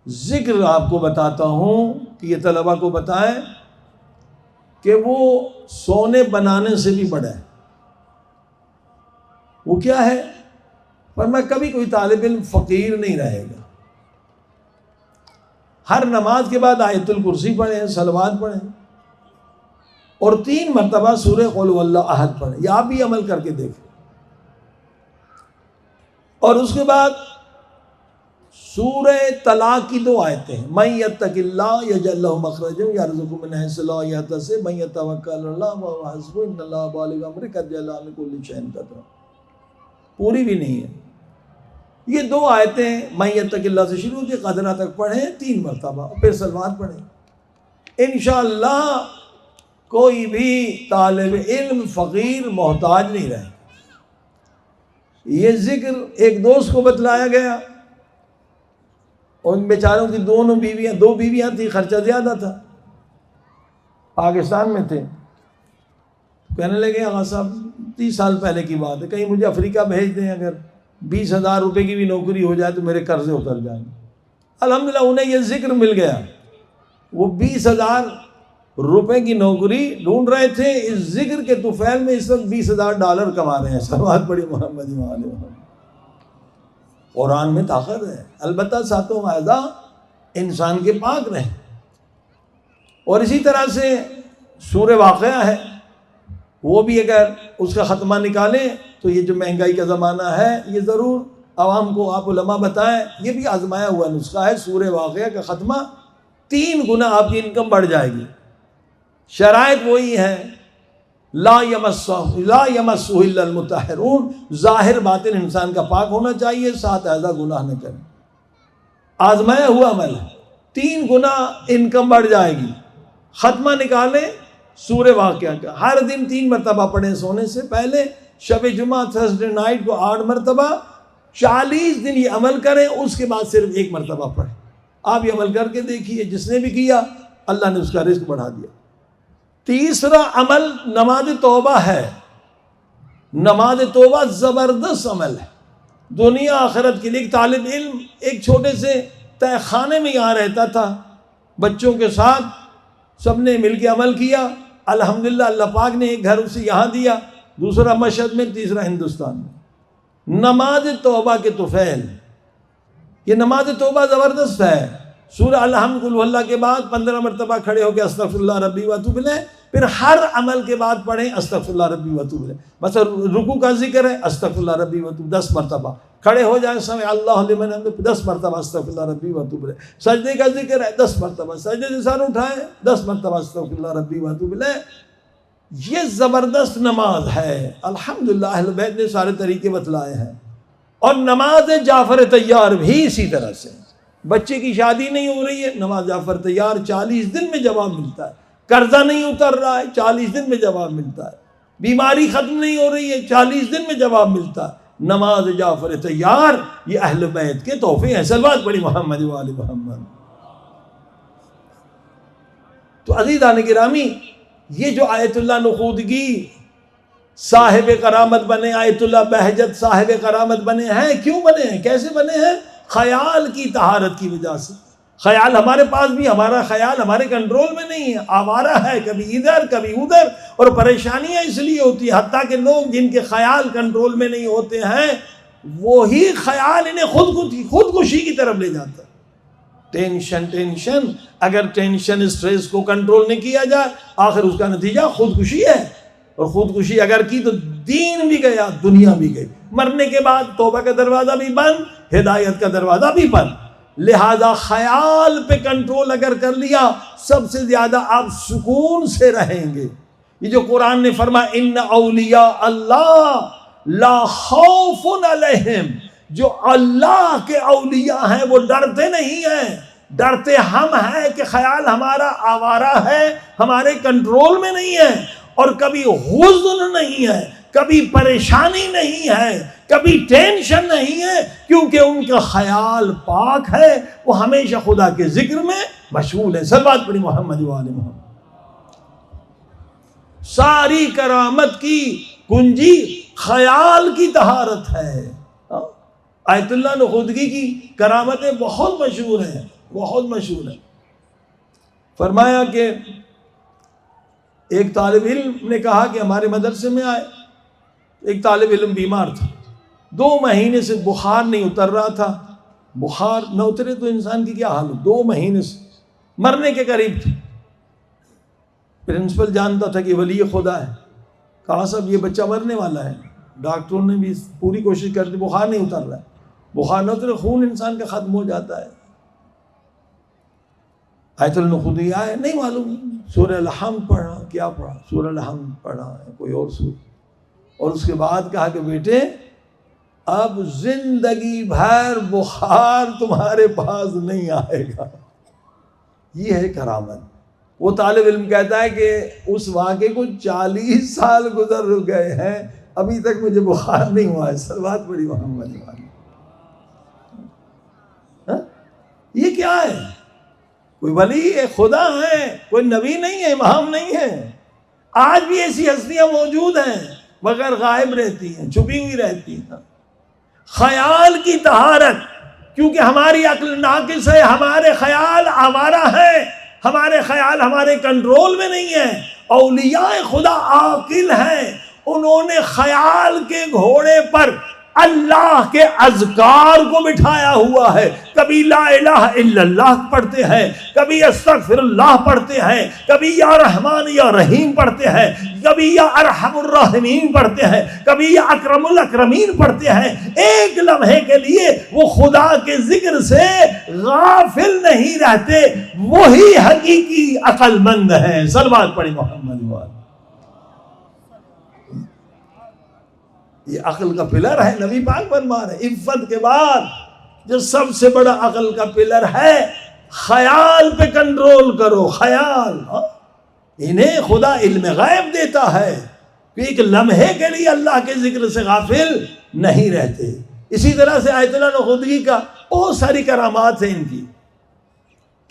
A: ذکر آپ کو بتاتا ہوں کہ یہ طلباء کو بتائیں کہ وہ سونے بنانے سے بھی بڑا ہے۔ وہ کیا ہے؟ فرمایا کبھی کوئی طالب علم فقیر نہیں رہے گا، ہر نماز کے بعد آیت الکرسی پڑھیں، صلوات پڑھیں، اور 3 مرتبہ سورہ قل هو اللہ احد پڑھیں۔ یہ آپ بھی عمل کر کے دیکھیں۔ اور اس کے بعد سورہ طلاق کی 2 آیتیں ہیں، من یتق اللہ یجعل له مخرجا ویرزقه من حیث لا یحتسب من یتوکل علی اللہ فهو حسبہ ان اللہ بالغ امرہ قد جعل له لكل شیء قدرا۔ پوری بھی نہیں ہے یہ 2 آیتیں، من یتق اللہ سے شروع ہوتی ہے، قدرہ تک پڑھیں 3 مرتبہ، پھر صلوات پڑھیں۔ انشاءاللہ کوئی بھی طالب علم فقیر محتاج نہیں رہے۔ یہ ذکر ایک دوست کو بتلایا گیا، ان بیچاروں کی 2 بیویاں تھیں، خرچہ زیادہ تھا، پاکستان میں تھے، کہنے لگے آقا صاحب 30 سال پہلے کی بات ہے، کہیں مجھے افریقہ بھیج دیں، اگر 20,000 روپے کی بھی نوکری ہو جائے تو میرے قرضے اتر جائیں گے۔ الحمدللہ انہیں یہ ذکر مل گیا، وہ 20,000 روپے کی نوکری ڈھونڈ رہے تھے، اس ذکر کے طفیل میں اس وقت $20,000 کما رہے ہیں۔ صلوات پڑھی محمد محمد۔ قرآن میں طاقت ہے، البتہ ساتوں اعضاء انسان کے پاک رہیں۔ اور اسی طرح سے سورہ واقعہ ہے، وہ بھی اگر اس کا ختمہ نکالیں تو یہ جو مہنگائی کا زمانہ ہے یہ ضرور عوام کو آپ علماء بتائیں، یہ بھی آزمایا ہوا نسخہ ہے، سورہ واقعہ کا ختمہ 3 گنا آپ کی انکم بڑھ جائے گی۔ شرائط وہی ہے، لا یمسہ الا المطہرون، ظاہر باطن انسان کا پاک ہونا چاہیے، 7 اعضاء گناہ نہ کریں۔ آزمایا ہوا عمل ہے، 3 گنا انکم بڑھ جائے گی۔ ختمہ نکالیں سورہ واقعہ کا، ہر دن 3 مرتبہ پڑھیں سونے سے پہلے، شب جمعہ تھرسڈے نائٹ کو 8 مرتبہ، 40 دن یہ عمل کریں، اس کے بعد صرف 1 مرتبہ پڑھیں۔ آپ یہ عمل کر کے دیکھیے، جس نے بھی کیا اللہ نے اس کا رزق بڑھا دیا۔ تیسرا عمل نماز توبہ ہے۔ نماز توبہ زبردست عمل ہے، دنیا آخرت کے لیے۔ ایک طالب علم ایک چھوٹے سے تہ خانے میں یہاں رہتا تھا، بچوں کے ساتھ سب نے مل کے عمل کیا، الحمدللہ اللہ پاک نے ایک گھر اسے یہاں دیا، دوسرا مشہد میں، تیسرا ہندوستان میں۔ نماز توبہ کے طفیل، یہ نماز توبہ زبردست ہے۔ سورہ الحمد قل هو اللہ کے بعد 15 مرتبہ کھڑے ہو کے استغفر اللہ ربی واتوب الیہ، پھر ہر عمل کے بعد پڑھیں استغفر اللہ ربی واتوب الیہ۔ مثلا رکوع کا ذکر ہے استغفر اللہ ربی واتوب 10 مرتبہ، کھڑے ہو جائیں سمع اللہ لمن حمدہ 10 مرتبہ استغفر اللہ ربی واتوب الیہ۔ سجدے کا ذکر ہے 10 مرتبہ، سجدے سے سر اٹھائیں 10 مرتبہ استغفر اللہ ربی واتوب الیہ۔ یہ زبردست نماز ہے. الحمدللہ اہل بیت نے سارے طریقے بتلائے ہیں. اور نماز جعفر طیار بھی اسی طرح سے. بچے کی شادی نہیں ہو رہی ہے، نماز جعفر طیار 40 دن میں جواب ملتا ہے. قرضہ نہیں اتر رہا ہے، 40 دن میں جواب ملتا ہے. بیماری ختم نہیں ہو رہی ہے، 40 دن میں جواب ملتا ہے. نماز جعفر طیار یہ اہل بیت کے تحفے ہیں. صلوات پڑھی محمد و آل محمد. تو عزیزان گرامی، یہ جو آیت اللہ نخودگی صاحب کرامت بنے، آیت اللہ بہجت صاحب کرامت بنے ہیں، کیوں بنے ہیں، کیسے بنے ہیں؟ خیال کی طہارت کی وجہ سے. خیال ہمارے پاس بھی، ہمارا خیال ہمارے کنٹرول میں نہیں ہے، آوارہ ہے، کبھی ادھر کبھی ادھر، اور پریشانیاں اس لیے ہوتی ہیں. حتیٰ کہ لوگ جن کے خیال کنٹرول میں نہیں ہوتے ہیں، وہی خیال انہیں خودکشی کی طرف لے جاتا ہے. ٹینشن، اگر ٹینشن اسٹریس کو کنٹرول نہیں کیا جائے، آخر اس کا نتیجہ خودکشی ہے. اور خودکشی اگر کی تو دین بھی گیا، دنیا بھی گئی. مرنے کے بعد توبہ کا دروازہ بھی بند، ہدایت کا دروازہ بھی بند. لہذا خیال پہ کنٹرول اگر کر لیا، سب سے زیادہ آپ سکون سے رہیں گے. یہ جو قرآن نے فرمایا ان اولیاء اللہ لا خوف علیہم، جو اللہ کے اولیاء ہیں وہ ڈرتے نہیں ہیں. ڈرتے ہم ہیں کہ خیال ہمارا آوارہ ہے، ہمارے کنٹرول میں نہیں ہے. اور کبھی حزن نہیں ہے، کبھی پریشانی نہیں ہے، کبھی ٹینشن نہیں ہے، کیونکہ ان کا خیال پاک ہے. وہ ہمیشہ خدا کے ذکر میں مشغول ہے. صلوات پڑھی محمد و آل محمد. ساری کرامت کی کنجی خیال کی طہارت ہے. آیت اللہ نخودگی کی کرامتیں بہت مشہور ہیں، بہت مشہور ہیں. فرمایا کہ ایک طالب علم نے کہا کہ ہمارے مدرسے میں آئے. ایک طالب علم بیمار تھا، 2 مہینے سے بخار نہیں اتر رہا تھا. بخار نہ اترے تو انسان کی کیا حال ہو، 2 مہینے سے مرنے کے قریب تھے. پرنسپل جانتا تھا کہ ولی خدا ہے. کہا صاحب یہ بچہ مرنے والا ہے. ڈاکٹروں نے بھی پوری کوشش کر دی، بخار نہیں اتر رہا ہے. بخار نہ اترے خون انسان کا ختم ہو جاتا ہے. آیت النخودگی آئے نہیں معلوم، سورہ الحمد پڑھا، کیا پڑھا، سورہ الحمد پڑھا ہے، کوئی اور سورہ. اور اس کے بعد کہا کہ بیٹے اب زندگی بھر بخار تمہارے پاس نہیں آئے گا. یہ ہے کرامت. وہ طالب علم کہتا ہے کہ اس واقعے کو 40 سال گزر گئے ہیں، ابھی تک مجھے بخار نہیں ہوا ہے. صلوات پڑھی محمد والی. یہ کیا ہے؟ کوئی ولی خدا ہے، کوئی نبی نہیں ہے، امام نہیں ہے. آج بھی ایسی ہستیاں موجود ہیں مگر غائب رہتی ہیں، چھپی ہوئی رہتی ہیں. خیال کی طہارت، کیونکہ ہماری عقل ناقص ہے، ہمارے خیال آوارہ ہیں، ہمارے خیال ہمارے کنٹرول میں نہیں ہیں. اولیاء خدا عاقل ہیں، انہوں نے خیال کے گھوڑے پر اللہ کے اذکار کو بٹھایا ہوا ہے. کبھی لا الہ الا اللہ پڑھتے ہیں، کبھی استغفر اللہ پڑھتے ہیں، کبھی یا رحمان یا رحیم پڑھتے ہیں، کبھی یا ارحم الراحمین پڑھتے ہیں، کبھی یا اکرم الاکرمین پڑھتے ہیں. ایک لمحے کے لیے وہ خدا کے ذکر سے غافل نہیں رہتے. وہی حقیقی عقل مند ہیں. صلوات پڑھی محمد وآلہ. یہ عقل کا پلر ہے. نبی پاک فرما رہے عفت کے بعد جو سب سے بڑا عقل کا پلر ہے، خیال پہ کنٹرول کرو. خیال انہیں خدا علم غیب دیتا ہے کہ ایک لمحے کے لیے اللہ کے ذکر سے غافل نہیں رہتے. اسی طرح سے آیت اللہ نخودگی کا بہت ساری کرامات ہیں. ان کی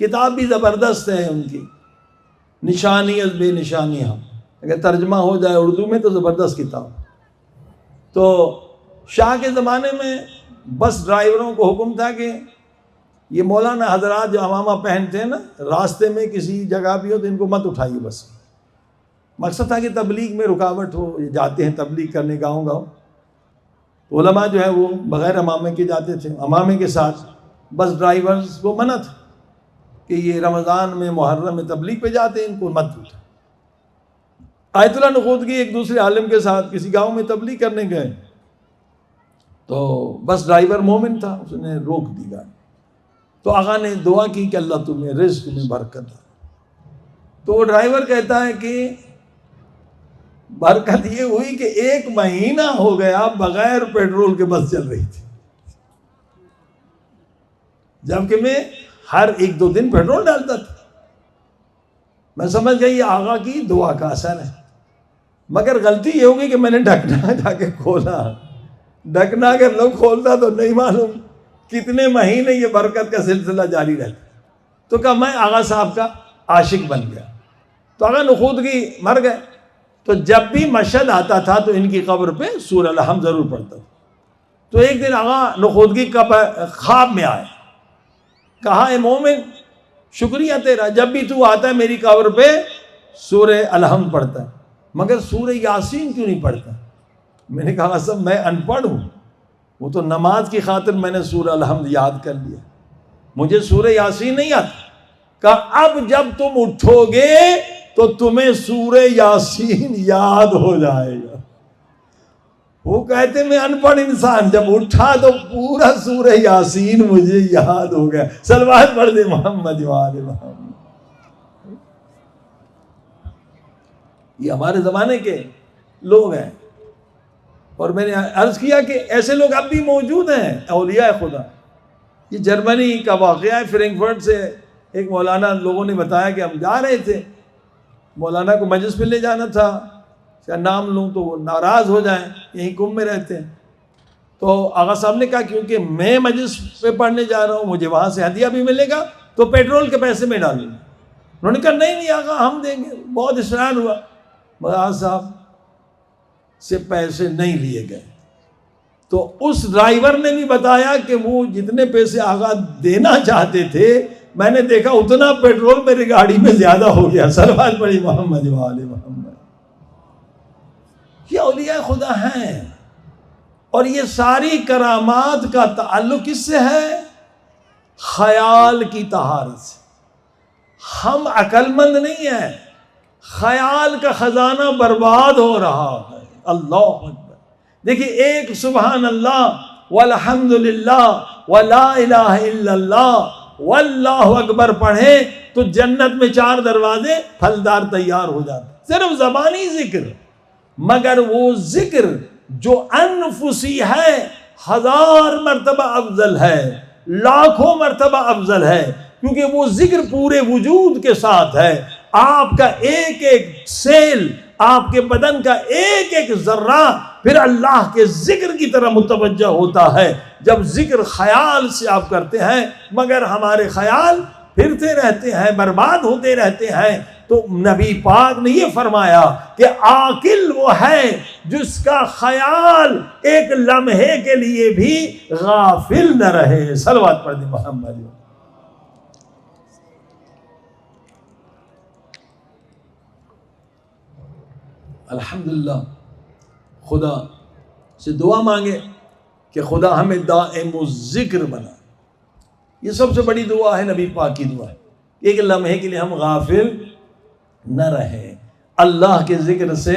A: کتاب بھی زبردست ہے. ان کی نشانی از بے نشانی، ہم اگر ترجمہ ہو جائے اردو میں تو زبردست کتاب. تو شاہ کے زمانے میں بس ڈرائیوروں کو حکم تھا کہ یہ مولانا حضرات جو عمامہ پہنتے ہیں نا، راستے میں کسی جگہ بھی ہو تو ان کو مت اٹھائیے. بس مقصد تھا کہ تبلیغ میں رکاوٹ ہو. یہ جاتے ہیں تبلیغ کرنے گاؤں گاؤں، تو علماء جو ہے وہ بغیر عمامے کے جاتے تھے. عمامے کے ساتھ بس ڈرائیورز کو منع تھا کہ یہ رمضان میں محرم میں تبلیغ پہ جاتے ہیں، ان کو مت اٹھا. آیت اللہ نخودگی ایک دوسرے عالم کے ساتھ کسی گاؤں میں تبلیغ کرنے گئے، تو بس ڈرائیور مومن تھا، اس نے روک دی گاڑی. تو آقا نے دعا کی کہ اللہ تمہیں رزق میں برکت دے. تو وہ ڈرائیور کہتا ہے کہ برکت یہ ہوئی کہ 1 مہینہ ہو گیا بغیر پیٹرول کے بس چل رہی تھی، جبکہ میں ہر 1-2 دن پیٹرول ڈالتا تھا۔ میں سمجھ گئی یہ آقا کی دعا کا اثر ہے، مگر غلطی یہ ہوگی کہ میں نے ڈھکنا جا کے کھولا۔ ڈھکنا اگر لوگ کھولتا تو نہیں معلوم کتنے مہینے یہ برکت کا سلسلہ جاری رہتا۔ تو کہا میں آغا صاحب کا عاشق بن گیا۔ تو آغا نخودگی مر گئے، تو جب بھی مشہد آتا تھا تو ان کی قبر پہ سورہ الحمد ضرور پڑھتا تھا۔ تو ایک دن آغا نخودگی کا خواب میں آئے، کہا اے مومن شکریہ تیرا، جب بھی تو آتا ہے میری قبر پہ سورہ الحمد پڑھتا ہے، مگر سورہ یاسین کیوں نہیں پڑھتا؟ میں نے کہا صاحب میں ان پڑھ ہوں، وہ تو نماز کی خاطر میں نے سورہ الحمد یاد کر لیا، مجھے سورہ یاسین نہیں آتا۔ کہا اب جب تم اٹھو گے تو تمہیں سورہ یاسین یاد ہو جائے گا۔ وہ کہتے میں ان پڑھ انسان، جب اٹھا تو پورا سورہ یاسین مجھے یاد ہو گیا۔ صلوات پڑھ دے محمد وآل محمد۔ یہ ہمارے زمانے کے لوگ ہیں، اور میں نے عرض کیا کہ ایسے لوگ اب بھی موجود ہیں، اولیاء خدا۔ یہ جرمنی کا واقعہ ہے، فرینکفرٹ سے ایک مولانا لوگوں نے بتایا کہ ہم جا رہے تھے، مولانا کو مجلس میں لے جانا تھا، کیا نام لوں تو وہ ناراض ہو جائیں، یہیں کم میں رہتے ہیں۔ تو آغا صاحب نے کہا کیونکہ میں مجلس پہ پڑھنے جا رہا ہوں، مجھے وہاں سے ہدیہ بھی ملے گا، تو پیٹرول کے پیسے میں ڈالوں گا۔ انہوں نے کہا نہیں آغا ہم دیں گے، بہت اصرار ہوا، مگر آغا صاحب سے پیسے نہیں لیے گئے۔ تو اس ڈرائیور نے بھی بتایا کہ وہ جتنے پیسے آغا دینا چاہتے تھے، میں نے دیکھا اتنا پیٹرول میری گاڑی میں زیادہ ہو گیا۔ صلوات پڑھی محمد وآل محمد۔ یہ اولیاء خدا ہیں، اور یہ ساری کرامات کا تعلق کس سے ہے؟ خیال کی طہارت سے۔ ہم عقل مند نہیں ہیں، خیال کا خزانہ برباد ہو رہا ہے۔ اللہ اکبر، دیکھیے ایک سبحان اللہ والحمد للہ ولا الہ الا اللہ واللہ اکبر پڑھیں تو جنت میں 4 دروازے پھلدار تیار ہو جاتے، صرف زبانی ذکر۔ مگر وہ ذکر جو انفسی ہے 1000 مرتبہ افضل ہے، لاکھوں مرتبہ افضل ہے، کیونکہ وہ ذکر پورے وجود کے ساتھ ہے۔ آپ کا ایک ایک سیل، آپ کے بدن کا ایک ایک ذرہ پھر اللہ کے ذکر کی طرح متوجہ ہوتا ہے جب ذکر خیال سے آپ کرتے ہیں، مگر ہمارے خیال پھرتے رہتے ہیں، برباد ہوتے رہتے ہیں۔ تو نبی پاک نے یہ فرمایا کہ عاقل وہ ہے جس کا خیال ایک لمحے کے لیے بھی غافل نہ رہے۔ صلوات پڑھ دیں محمد۔ الحمدللہ، خدا سے دعا مانگے کہ خدا ہمیں دائم الذکر بنا۔ یہ سب سے بڑی دعا ہے، نبی پاک کی دعا ہے، ایک لمحے کے لیے ہم غافل نہ رہیں، اللہ کے ذکر سے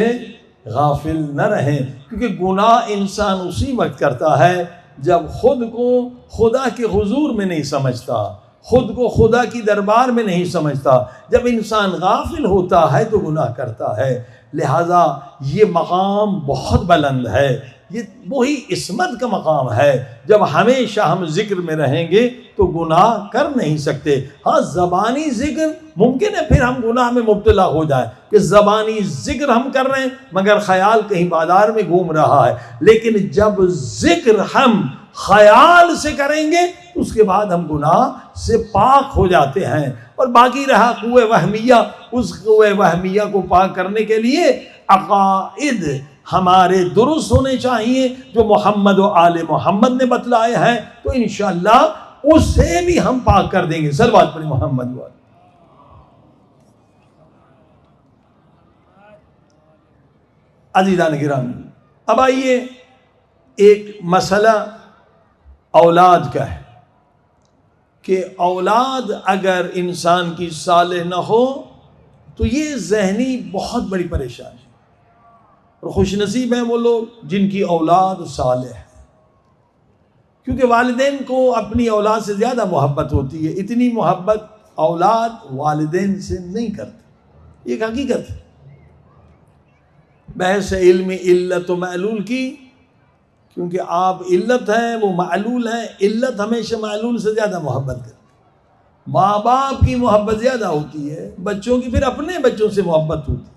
A: غافل نہ رہیں، کیونکہ گناہ انسان اسی وقت کرتا ہے جب خود کو خدا کے حضور میں نہیں سمجھتا، خود کو خدا کی دربار میں نہیں سمجھتا۔ جب انسان غافل ہوتا ہے تو گناہ کرتا ہے۔ لہٰذا یہ مقام بہت بلند ہے، یہ وہی عصمت کا مقام ہے۔ جب ہمیشہ ہم ذکر میں رہیں گے تو گناہ کر نہیں سکتے۔ ہاں زبانی ذکر ممکن ہے پھر ہم گناہ میں مبتلا ہو جائیں کہ زبانی ذکر ہم کر رہے ہیں مگر خیال کہیں بازار میں گھوم رہا ہے، لیکن جب ذکر ہم خیال سے کریں گے اس کے بعد ہم گناہ سے پاک ہو جاتے ہیں۔ اور باقی رہا قوہ وہمیہ، اس قوہ وہمیہ کو پاک کرنے کے لیے عقائد ہمارے درست ہونے چاہیے جو محمد و آل محمد نے بتلائے ہیں، تو انشاءاللہ اس سے بھی ہم پاک کر دیں گے۔ صلوات پڑھیں محمد و آل۔ عزیزان کرام، اب آئیے ایک مسئلہ اولاد کا ہے کہ اولاد اگر انسان کی صالح نہ ہو تو یہ ذہنی بہت بڑی پریشانی ہے، اور خوش نصیب ہیں وہ لوگ جن کی اولاد صالح ہے، کیونکہ والدین کو اپنی اولاد سے زیادہ محبت ہوتی ہے۔ اتنی محبت اولاد والدین سے نہیں کرتی، یہ ایک حقیقت ہے۔ بحث علم علت و معلول کی، کیونکہ آپ علت ہیں، وہ معلول ہیں. علت ہمیشہ معلول سے زیادہ محبت کرتی ہے. ماں باپ کی محبت زیادہ ہوتی ہے، بچوں کی پھر اپنے بچوں سے محبت ہوتی ہے.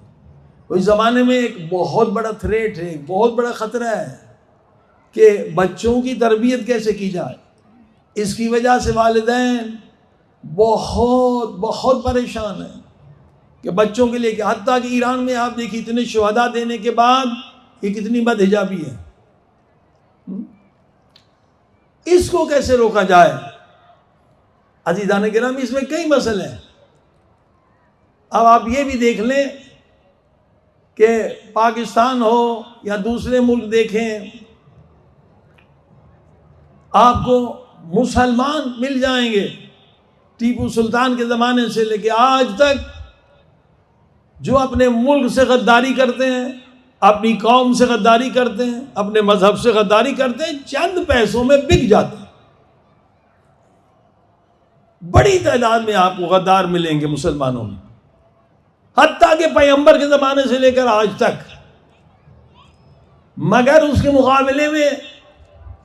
A: اس زمانے میں ایک بہت بڑا تھریٹ ہے، ایک بہت بڑا خطرہ ہے کہ بچوں کی تربیت کیسے کی جائے. اس کی وجہ سے والدین بہت بہت پریشان ہیں کہ بچوں کے لیے کہ حتیٰ کہ ایران میں آپ دیکھیں اتنے شہداء دینے کے بعد یہ کتنی بد حجابی ہے. اس کو کیسے روکا جائے؟ عزیزان گرامی، اس میں کئی مسئلے ہیں. اب آپ یہ بھی دیکھ لیں کہ پاکستان ہو یا دوسرے ملک دیکھیں، آپ کو مسلمان مل جائیں گے ٹیپو سلطان کے زمانے سے لے کے آج تک جو اپنے ملک سے غداری کرتے ہیں، اپنی قوم سے غداری کرتے ہیں، اپنے مذہب سے غداری کرتے ہیں، چند پیسوں میں بک جاتے ہیں. بڑی تعداد میں آپ کو غدار ملیں گے مسلمانوں میں، حتیٰ کہ پیغمبر کے زمانے سے لے کر آج تک. مگر اس کے مقابلے میں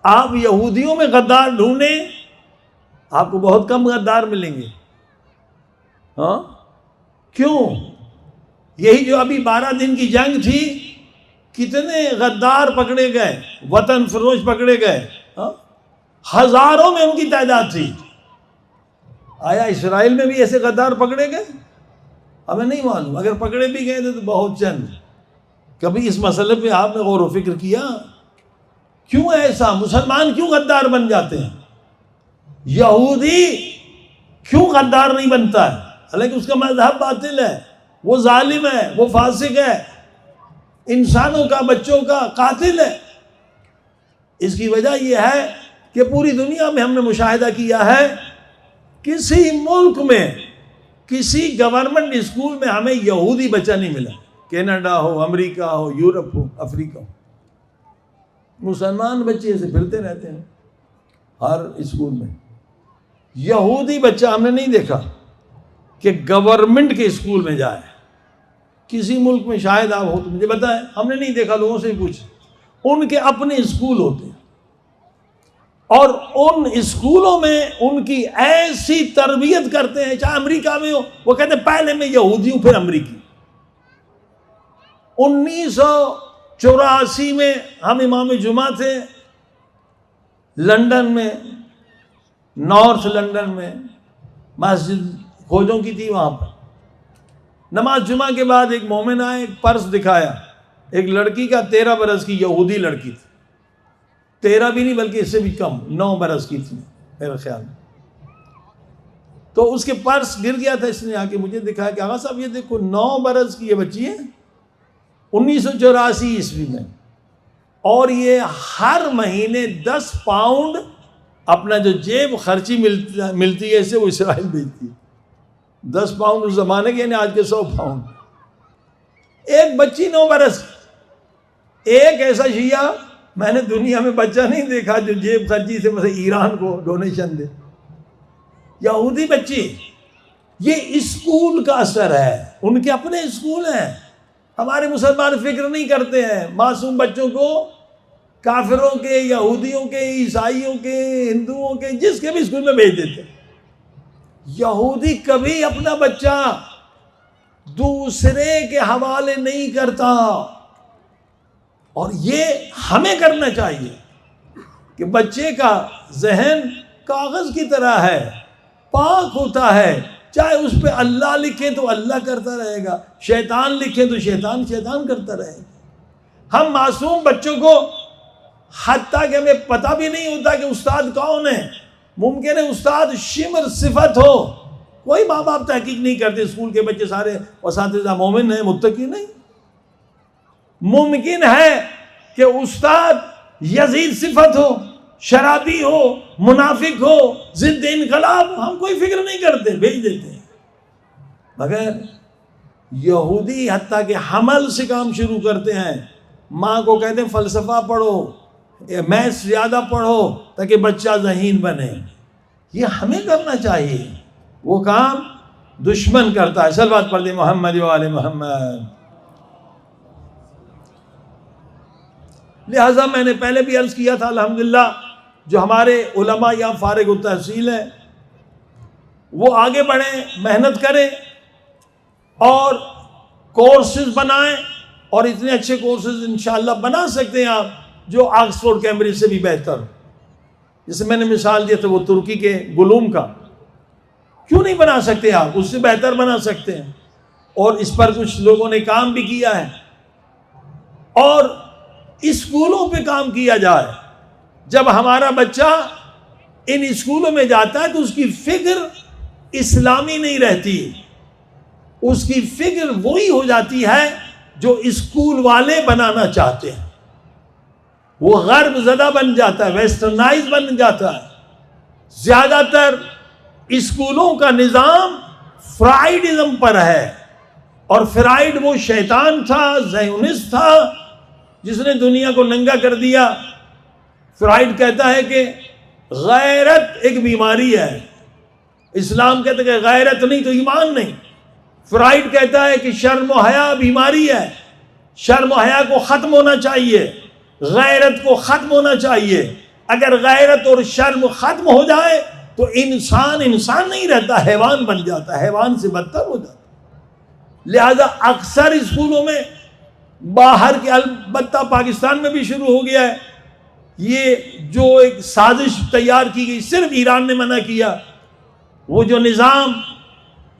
A: آپ یہودیوں میں غدار ڈھونڈیں، آپ کو بہت کم غدار ملیں گے. ہاں کیوں؟ یہی جو ابھی 12 دن کی جنگ تھی، کتنے غدار پکڑے گئے، وطن فروش پکڑے گئے. ہزاروں میں ان کی تعداد تھی. آیا اسرائیل میں بھی ایسے غدار پکڑے گئے؟ ہمیں نہیں معلوم. اگر پکڑے بھی گئے تھے تو بہت چند. کبھی اس مسئلے پہ آپ نے غور و فکر کیا؟ کیوں ایسا؟ مسلمان کیوں غدار بن جاتے ہیں؟ یہودی کیوں غدار نہیں بنتا ہے؟ حالانکہ اس کا مذہب باطل ہے، وہ ظالم ہے، وہ فاسق ہے، انسانوں کا، بچوں کا قاتل ہے. اس کی وجہ یہ ہے کہ پوری دنیا میں ہم نے مشاہدہ کیا ہے، کسی ملک میں، کسی گورنمنٹ اسکول میں ہمیں یہودی بچہ نہیں ملا. کینیڈا ہو، امریکہ ہو، یورپ ہو، افریقہ ہو، مسلمان بچے ایسے پھرتے رہتے ہیں ہر اسکول میں. یہودی بچہ ہم نے نہیں دیکھا کہ گورنمنٹ کے اسکول میں جائے. کسی ملک میں شاید آپ ہو تو مجھے بتائیں، ہم نے نہیں دیکھا. لوگوں سے پوچھ، ان کے اپنے اسکول ہوتے ہیں اور ان اسکولوں میں ان کی ایسی تربیت کرتے ہیں. چاہے امریکہ میں ہو، وہ کہتے ہیں پہلے میں یہودی ہوں پھر امریکی. 1984 میں ہم امام جمعہ تھے لندن میں، نارتھ لندن میں، مسجد کھوجوں کی تھی. وہاں پر نماز جمعہ کے بعد ایک مومن آئے، ایک پرس دکھایا، ایک لڑکی کا 13 برس کی یہودی لڑکی تھی. 13 بھی نہیں بلکہ اس سے بھی کم، 9 برس کی تھی میرے خیال میں. تو اس کے پرس گر گیا تھا. اس نے آ کے مجھے دکھایا کہ آغا صاحب یہ دیکھو 9 برس کی یہ بچی ہے 1984 عیسوی میں، اور یہ ہر مہینے 10 پاؤنڈ اپنا جو جیب خرچی ملتی ہے اسے وہ اسرائیل بھیجتی ہے. 10 پاؤنڈ اس زمانے کے، یعنی آج کے 100 پاؤنڈ. ایک بچی 9 برس. ایک ایسا شیعہ میں نے دنیا میں بچہ نہیں دیکھا جو جیب خرچی سے مثلا ایران کو ڈونیشن دے. یہودی بچی. یہ اسکول کا اثر ہے، ان کے اپنے اسکول ہیں. ہمارے مسلمان فکر نہیں کرتے ہیں، معصوم بچوں کو کافروں کے، یہودیوں کے، عیسائیوں کے، ہندوؤں کے، جس کے بھی اسکول میں بھیج دیتے. یہودی کبھی اپنا بچہ دوسرے کے حوالے نہیں کرتا. اور یہ ہمیں کرنا چاہیے کہ بچے کا ذہن کاغذ کی طرح ہے، پاک ہوتا ہے. چاہے اس پہ اللہ لکھے تو اللہ کرتا رہے گا، شیطان لکھے تو شیطان کرتا رہے گا. ہم معصوم بچوں کو، حتیٰ کہ ہمیں پتہ بھی نہیں ہوتا کہ استاد کون ہے. ممکن ہے استاد شمر صفت ہو. کوئی ماں باپ تحقیق نہیں کرتے اسکول کے بچے سارے اساتذہ مومن ہیں، متقی نہیں. ممکن ہے کہ استاد یزید صفت ہو، شرابی ہو، منافق ہو، ضد انقلاب. ہم کوئی فکر نہیں کرتے، بھیج دیتے ہیں. مگر یہودی حتیٰ کہ حمل سے کام شروع کرتے ہیں. ماں کو کہتے ہیں فلسفہ پڑھو، میتھس زیادہ پڑھو تاکہ بچہ ذہین بنے. یہ ہمیں کرنا چاہیے، وہ کام دشمن کرتا ہے. صلوات پڑھ دیں محمد و آل محمد. لہٰذا میں نے پہلے بھی عرض کیا تھا، الحمدللہ جو ہمارے علماء یہاں فارغ التحصیل ہیں وہ آگے بڑھیں، محنت کریں اور کورسز بنائیں، اور اتنے اچھے کورسز انشاءاللہ بنا سکتے ہیں آپ جو آکسفورڈ کیمبرج سے بھی بہتر. جیسے میں نے مثال دیا تھا وہ ترکی کے گلوم کا، کیوں نہیں بنا سکتے آپ؟ اس سے بہتر بنا سکتے ہیں، اور اس پر کچھ لوگوں نے کام بھی کیا ہے. اور اسکولوں پہ کام کیا جائے. جب ہمارا بچہ ان اسکولوں میں جاتا ہے تو اس کی فکر اسلامی نہیں رہتی، اس کی فکر وہی ہو جاتی ہے جو اسکول والے بنانا چاہتے ہیں. وہ غرب زدہ بن جاتا ہے، ویسٹرنائز بن جاتا ہے. زیادہ تر اسکولوں کا نظام فرائیڈزم پر ہے، اور فرائیڈ وہ شیطان تھا، زیونسٹ تھا، جس نے دنیا کو ننگا کر دیا. فرائیڈ کہتا ہے کہ غیرت ایک بیماری ہے، اسلام کہتا ہے کہ غیرت نہیں تو ایمان نہیں. فرائیڈ کہتا ہے کہ شرم و حیا بیماری ہے، شرم و حیا کو ختم ہونا چاہیے، غیرت کو ختم ہونا چاہیے. اگر غیرت اور شرم ختم ہو جائے تو انسان نہیں رہتا، حیوان بن جاتا ہے، حیوان سے بدتر ہو جاتا ہے. لہذا اکثر اسکولوں میں باہر کے، البتہ پاکستان میں بھی شروع ہو گیا ہے یہ جو ایک سازش تیار کی گئی، صرف ایران نے منع کیا، وہ جو نظام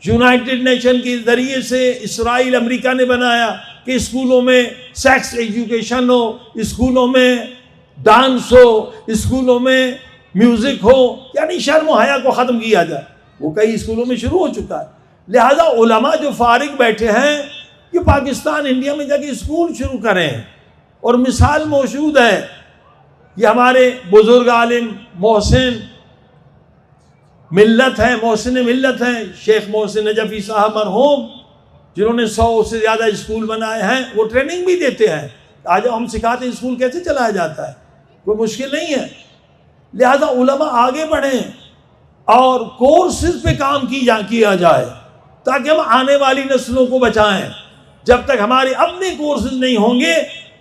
A: یونائٹڈ نیشن کے ذریعے سے اسرائیل امریکہ نے بنایا کہ اسکولوں میں سیکس ایجوکیشن ہو، اسکولوں میں ڈانس ہو، اسکولوں میں میوزک ہو، یعنی شرم و حیا کو ختم کیا جائے، وہ کئی اسکولوں میں شروع ہو چکا ہے. لہذا علماء جو فارغ بیٹھے ہیں یہ پاکستان انڈیا میں جا کے اسکول شروع کریں، اور مثال موجود ہے. یہ ہمارے بزرگ عالم محسن ملت ہیں، محسن ملت ہیں، شیخ محسن نجفی صاحب مرحوم، جنہوں نے 100 سے زیادہ اسکول بنائے ہیں. وہ ٹریننگ بھی دیتے ہیں. آج ہم سکھاتے ہیں اسکول کیسے چلایا جاتا ہے، کوئی مشکل نہیں ہے. لہذا علماء آگے بڑھیں اور کورسز پہ کام کیا جائے تاکہ ہم آنے والی نسلوں کو بچائیں. جب تک ہمارے اپنے کورسز نہیں ہوں گے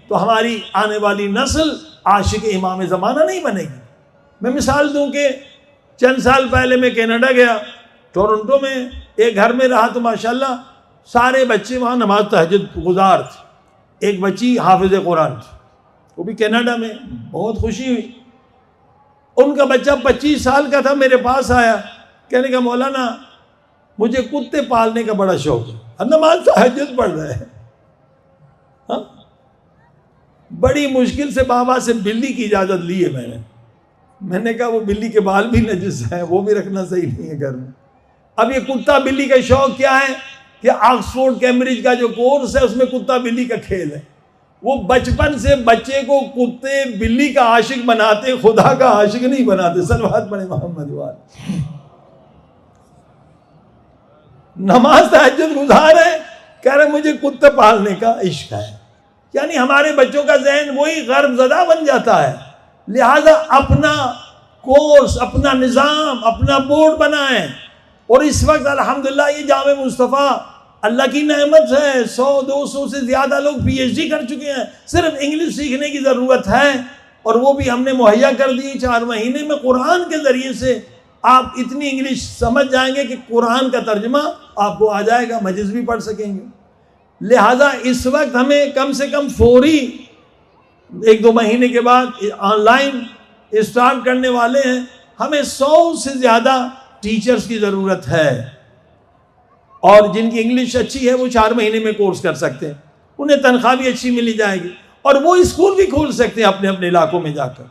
A: تو ہماری آنے والی نسل عاشق امام زمانہ نہیں بنے گی. میں مثال دوں کہ چند سال پہلے میں کینیڈا گیا، ٹورنٹو میں ایک گھر میں رہا تو ماشاءاللہ سارے بچے وہاں نماز تہجد گزار تھے. ایک بچی حافظ قرآن تھی، وہ بھی کینیڈا میں. بہت خوشی ہوئی. ان کا بچہ 25 سال کا تھا، میرے پاس آیا، کہنے کا مولانا مجھے کتے پالنے کا بڑا شوق ہے، نماز تہجد پڑھ رہے ہیں. ہاں، بڑی مشکل سے بابا سے بلی کی اجازت لی ہے میں نے کہا وہ بلی کے بال بھی نجس ہیں، وہ بھی رکھنا صحیح نہیں ہے گھر میں. اب یہ کتا بلی کا شوق کیا ہے کہ آکسفورڈ کیمبرج کا جو کورس ہے اس میں کتا بلی کا کھیل ہے. وہ بچپن سے بچے کو کتے بلی کا عاشق بناتے، خدا کا عاشق نہیں بناتے. صلوات پڑھیں محمد وال. نماز تہجد گزار ہے، کہہ رہے مجھے کتے پالنے کا عشق ہے. یعنی ہمارے بچوں کا ذہن وہی غرب زدہ بن جاتا ہے. لہذا اپنا کورس، اپنا نظام، اپنا بورڈ بنائیں. اور اس وقت الحمدللہ یہ جامع مصطفیٰ اللہ کی نعمت ہے، 100-200 سے زیادہ لوگ PhD کر چکے ہیں. صرف انگلش سیکھنے کی ضرورت ہے، اور وہ بھی ہم نے مہیا کر دی. 4 مہینے میں قرآن کے ذریعے سے آپ اتنی انگلش سمجھ جائیں گے کہ قرآن کا ترجمہ آپ کو آ جائے گا، مجلس بھی پڑھ سکیں گے. لہٰذا اس وقت ہمیں کم سے کم فوری 1-2 مہینے کے بعد آن لائن اسٹارٹ کرنے والے ہیں. ہمیں 100 سے زیادہ ٹیچرز کی ضرورت ہے، اور جن کی انگلش اچھی ہے وہ 4 مہینے میں کورس کر سکتے ہیں، انہیں تنخواہ بھی اچھی ملی جائے گی، اور وہ اسکول بھی کھول سکتے ہیں اپنے اپنے علاقوں میں جا کر.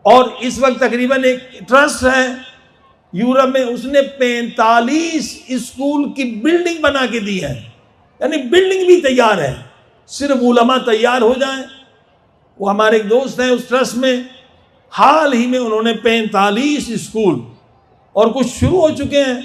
A: اور اس وقت تقریباً ایک ٹرسٹ ہے یورپ میں، اس نے 45 اسکول کی بلڈنگ بنا کے دی ہے. یعنی بلڈنگ بھی تیار ہے، صرف علماء تیار ہو جائیں. وہ ہمارے ایک دوست ہیں اس ٹرسٹ میں، حال ہی میں انہوں نے 45 اسکول، اور کچھ شروع ہو چکے ہیں،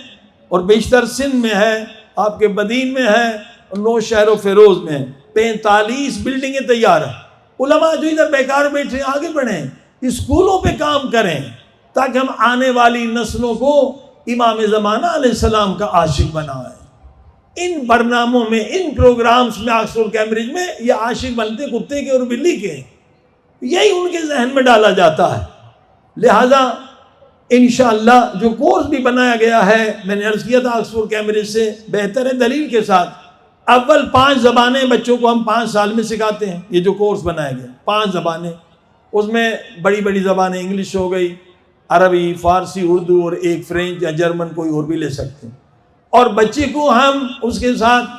A: اور بیشتر سندھ میں ہے، آپ کے بدین میں ہے، اور 9 شہر و فیروز میں ہے. 45 بلڈنگیں تیار ہیں. علماء جو ادھر بیکار بیٹھے ہیں آگے بڑھیں، اسکولوں پہ کام کریں تاکہ ہم آنے والی نسلوں کو امام زمانہ علیہ السلام کا عاشق بنائیں. ان برناموں میں، ان پروگرامز میں آکسفورڈ کیمبرج میں یہ عاشق بنتے کتے کے اور بلی کے. یہی ان کے ذہن میں ڈالا جاتا ہے. لہذا انشاءاللہ جو کورس بھی بنایا گیا ہے، میں نے عرض کیا تھا آکسفورڈ کیمبرج سے بہتر ہے دلیل کے ساتھ. اول 5 زبانیں بچوں کو ہم 5 سال میں سکھاتے ہیں. یہ جو کورس بنایا گیا 5 زبانیں، اس میں بڑی بڑی زبانیں انگلش ہو گئی، عربی، فارسی، اردو، اور ایک فرینچ یا جرمن کوئی اور بھی لے سکتے ہیں. اور بچے کو ہم اس کے ساتھ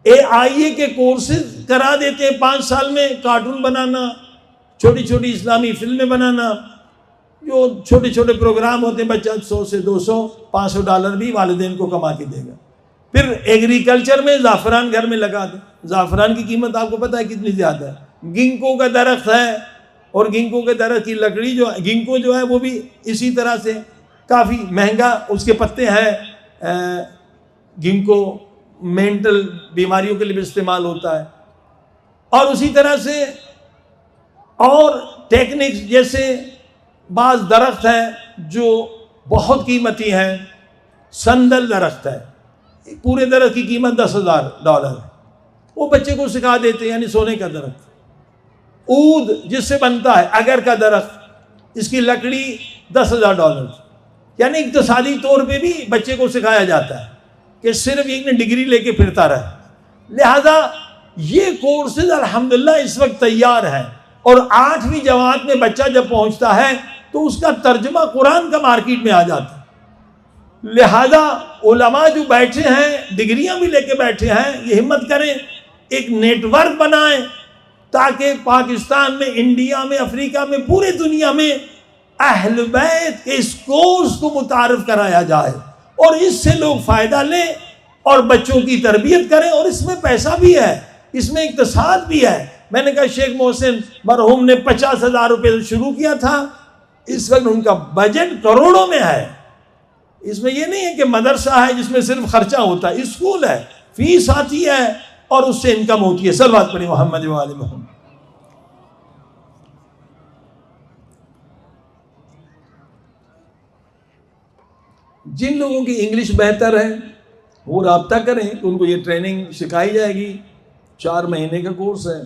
A: AIA کے کورسز کرا دیتے ہیں 5 سال میں. کارٹون بنانا، چھوٹی چھوٹی اسلامی فلمیں بنانا، جو چھوٹے چھوٹے پروگرام ہوتے ہیں، بچہ 100 سے 200 $500 بھی والدین کو کما کے دے گا. پھر ایگریکلچر میں زعفران گھر میں لگا دیں. زعفران کی قیمت آپ کو پتہ ہے کتنی زیادہ ہے. گینکو کا درخت ہے، اور گینکو کے درخت کی لکڑی جو ہے، گینکو جو ہے وہ بھی اسی طرح سے کافی مہنگا اس کے پتے ہیں. گینکو مینٹل بیماریوں کے لیے بھی استعمال ہوتا ہے. اور اسی طرح سے اور ٹیکنکس، جیسے بعض درخت ہیں جو بہت قیمتی ہیں. سندل درخت ہے، پورے درخت کی قیمت $10,000 ہے. وہ بچے کو سکھا دیتے ہیں، یعنی سونے کا درخت. اود جس سے بنتا ہے، اگر کا درخت، اس کی لکڑی $10,000. یعنی اقتصادی طور پہ بھی بچے کو سکھایا جاتا ہے کہ صرف ایک نے ڈگری لے کے پھرتا رہے. لہذا یہ کورسز الحمدللہ اس وقت تیار ہیں. اور 8ویں جماعت میں بچہ جب پہنچتا ہے تو اس کا ترجمہ قرآن کا مارکیٹ میں آ جاتا ہے. لہذا علماء جو بیٹھے ہیں، ڈگریاں بھی لے کے بیٹھے ہیں، یہ ہمت کریں، ایک نیٹ ورک بنائیں تاکہ پاکستان میں، انڈیا میں، افریقہ میں، پورے دنیا میں اہل بیت کے اس کورس کو متعارف کرایا جائے، اور اس سے لوگ فائدہ لیں اور بچوں کی تربیت کریں. اور اس میں پیسہ بھی ہے، اس میں اقتصاد بھی ہے. میں نے کہا شیخ محسن مرحوم نے $50,000 سے شروع کیا تھا، اس وقت ان کا بجٹ کروڑوں میں ہے. اس میں یہ نہیں ہے کہ مدرسہ ہے جس میں صرف خرچہ ہوتا ہے، اسکول ہے، فیس آتی ہے اور اس سے انکم ہوتی ہے. صلوات پڑھی محمد و آل محمد. جن لوگوں کی انگلش بہتر ہے وہ رابطہ کریں، ان کو یہ ٹریننگ سکھائی جائے گی. 4 مہینے کا کورس ہے،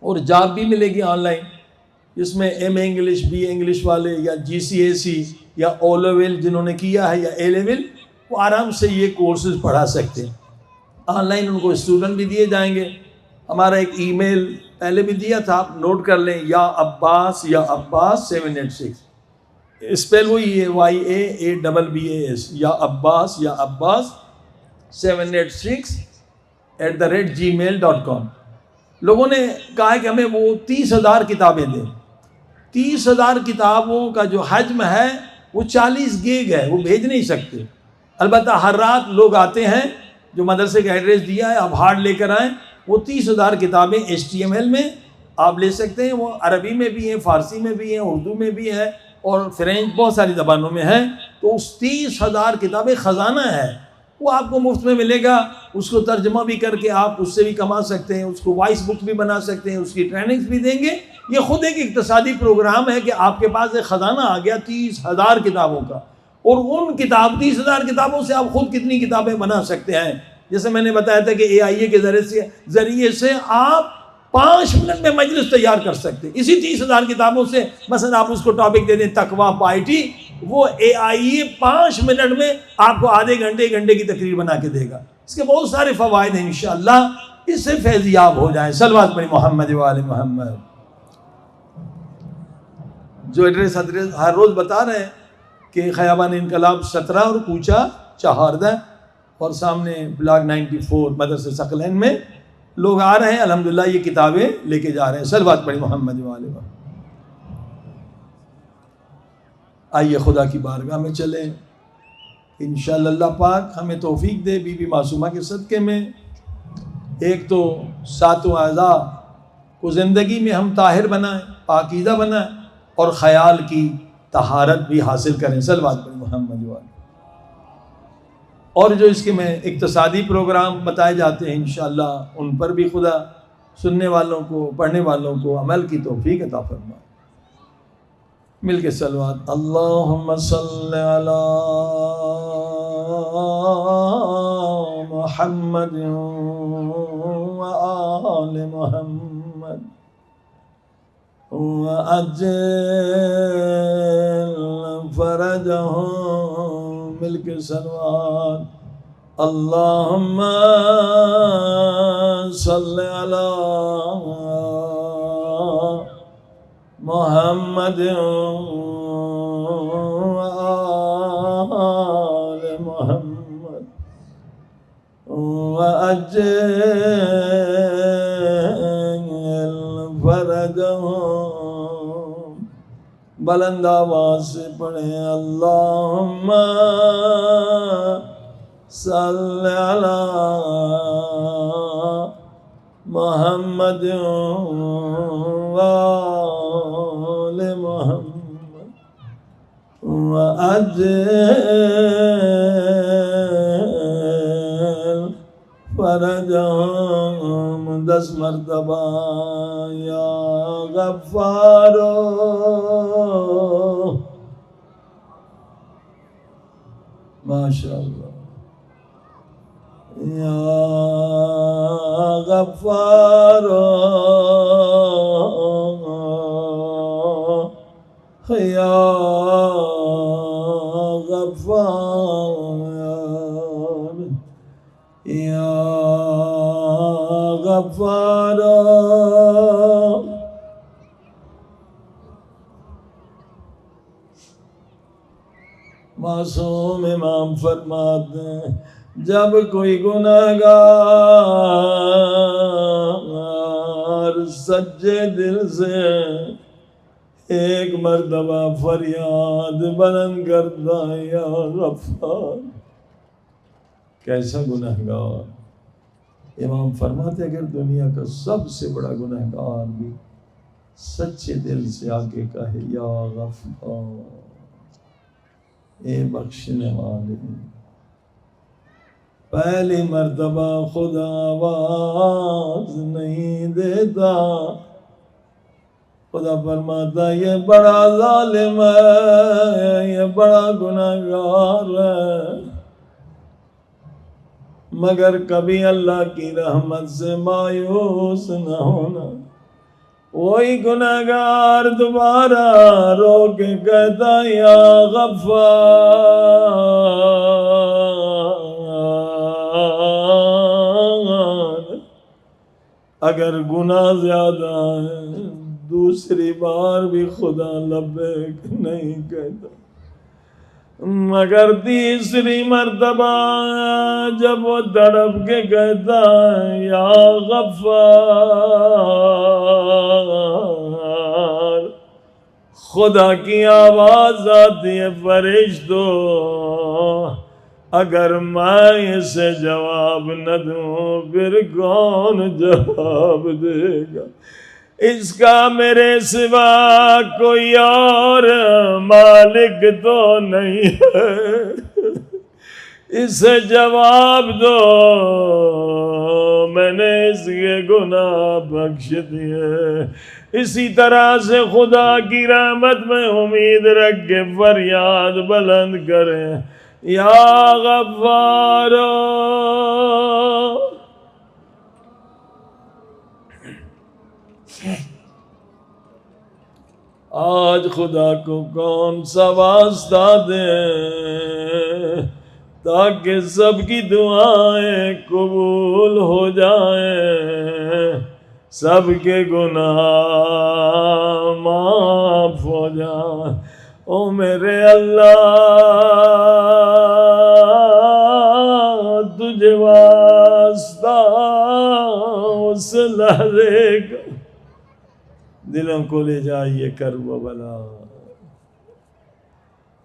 A: اور جاب بھی ملے گی آن لائن. جس میں M A English, B A English والے، یا GCSE یا او لیول جنہوں نے کیا ہے، یا اے لیول، وہ آرام سے یہ کورسز پڑھا سکتے ہیں. آن لائن ان کو اسٹوڈنٹ بھی دیے جائیں گے. ہمارا ایک ای میل پہلے بھی دیا تھا، آپ نوٹ کر لیں، یا عباس 786، اسپیل وہی ہے YAABBAS، یا عباس 786 @gmail.com. لوگوں نے کہا ہے کہ ہمیں وہ 30,000 کتابیں دیں. 30,000 کتابوں کا جو حجم ہے وہ 40 گیگ ہے، وہ بھیج نہیں سکتے. البتہ ہر رات لوگ آتے ہیں، جو مدرسے کا ایڈریس دیا ہے، آپ ہارڈ لے کر آئیں. وہ 30,000 کتابیں HTML میں آپ لے سکتے ہیں. وہ عربی میں بھی ہیں، فارسی میں بھی ہیں، اردو میں بھی ہیں، اور فرینچ، بہت ساری زبانوں میں ہیں. تو اس 30,000 کتابیں خزانہ ہے، وہ آپ کو مفت میں ملے گا. اس کو ترجمہ بھی کر کے آپ اس سے بھی کما سکتے ہیں، اس کو وائس بک بھی بنا سکتے ہیں، اس کی ٹریننگز بھی دیں گے. یہ خود ایک اقتصادی پروگرام ہے کہ آپ کے پاس ایک خزانہ آ گیا 30,000 کتابوں کا. اور ان 30,000 کتابوں سے آپ خود کتنی کتابیں بنا سکتے ہیں. جیسے میں نے بتایا تھا کہ AIA کے ذریعے سے آپ 5 منٹ میں مجلس تیار کر سکتے ہیں اسی 30,000 کتابوں سے. مثلا آپ اس کو ٹاپک دے دیں تقویٰ پائٹی، وہ AIA 5 منٹ میں آپ کو آدھے گھنٹے 1 گھنٹے کی تقریر بنا کے دے گا. اس کے بہت سارے فوائد ہیں، انشاءاللہ اس سے فیضیاب ہو جائیں. صلوات پڑھی محمد و آل محمد. جو ایڈریس ہر روز بتا رہے ہیں کہ خیابان انقلاب 17 اور کوچہ چہاردہ، اور سامنے بلاک 94 مدرسہ ثقلین میں لوگ آ رہے ہیں. الحمدللہ یہ کتابیں لے کے جا رہے ہیں. صلوات پڑھی محمد و آل محمد. آئیے خدا کی بارگاہ میں چلیں، انشاءاللہ اللہ پاک ہمیں توفیق دے بی بی معصومہ کے صدقے میں. ایک تو 7 اعضاء کو زندگی میں ہم طاہر بنائیں، پاکیزہ بنائیں، اور خیال کی طہارت بھی حاصل کریں. صلوات پڑھی محمد و آل. اور جو اس کے میں اقتصادی پروگرام بتائے جاتے ہیں انشاءاللہ ان پر بھی خدا سننے والوں کو، پڑھنے والوں کو عمل کی توفیق عطا فرمائے. مل کے صلوات. اللہم صل علی محمد و آل محمد وعجل فرجهم مل کے سلوات اللہم صلی علی محمد وآل محمد وعجل فرجهم بلند آواز سے پڑھیں اللہم صلی علی محمد وآل محمد وعجل فرجهم 10 مرتبہ یا غفارو ماشاءاللہ یا غفارو یا غفار یا غفارو معصوم امام فرماتے ہیں جب کوئی گناہگار سچے دل سے ایک مرتبہ فریاد بلند کرتا ہے یا غفار کیسا گناہگار امام فرماتے اگر دنیا کا سب سے بڑا گناہگار بھی سچے دل سے آ کے کہے یا غفار اے بخشنے والے پہلی مرتبہ خدا آواز نہیں دیتا خدا فرماتا یہ بڑا ظالم ہے یہ بڑا گناہگار ہے مگر کبھی اللہ کی رحمت سے مایوس نہ ہونا وہی گناہگار دوبارہ رو کے کہتا یا غفار اگر گناہ زیادہ ہے دوسری بار بھی خدا لبیک نہیں کہتا مگر تیسری مرتبہ جب وہ تڑپ کے کہتا ہے یا غفار خدا کی آواز آتی ہے فرشتو اگر میں اسے جواب نہ دوں پھر کون جواب دے گا اس کا میرے سوا کوئی اور مالک تو نہیں ہے اسے جواب دو میں نے اس کے گناہ بخش دیے اسی طرح سے خدا کی رحمت میں امید رکھ کے فریاد بلند کریں یا غفارو آج خدا کو کون سا واسطہ دیں تاکہ سب کی دعائیں قبول ہو جائیں سب کے گناہ معاف ہو جائیں او میرے اللہ تجھے واسطہ اس لہرے کا دلوں کو لے جائیے کرب و بلا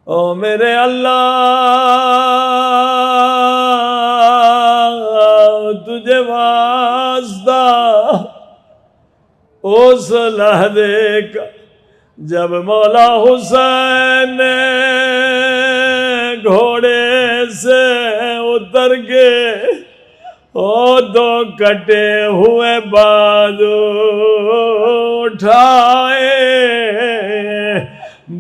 A: او میرے اللہ تجھے واسطہ اس لہدے کا جب مولا حسین نے گھوڑے سے اتر کے او دو کٹے ہوئے بازو اٹھائے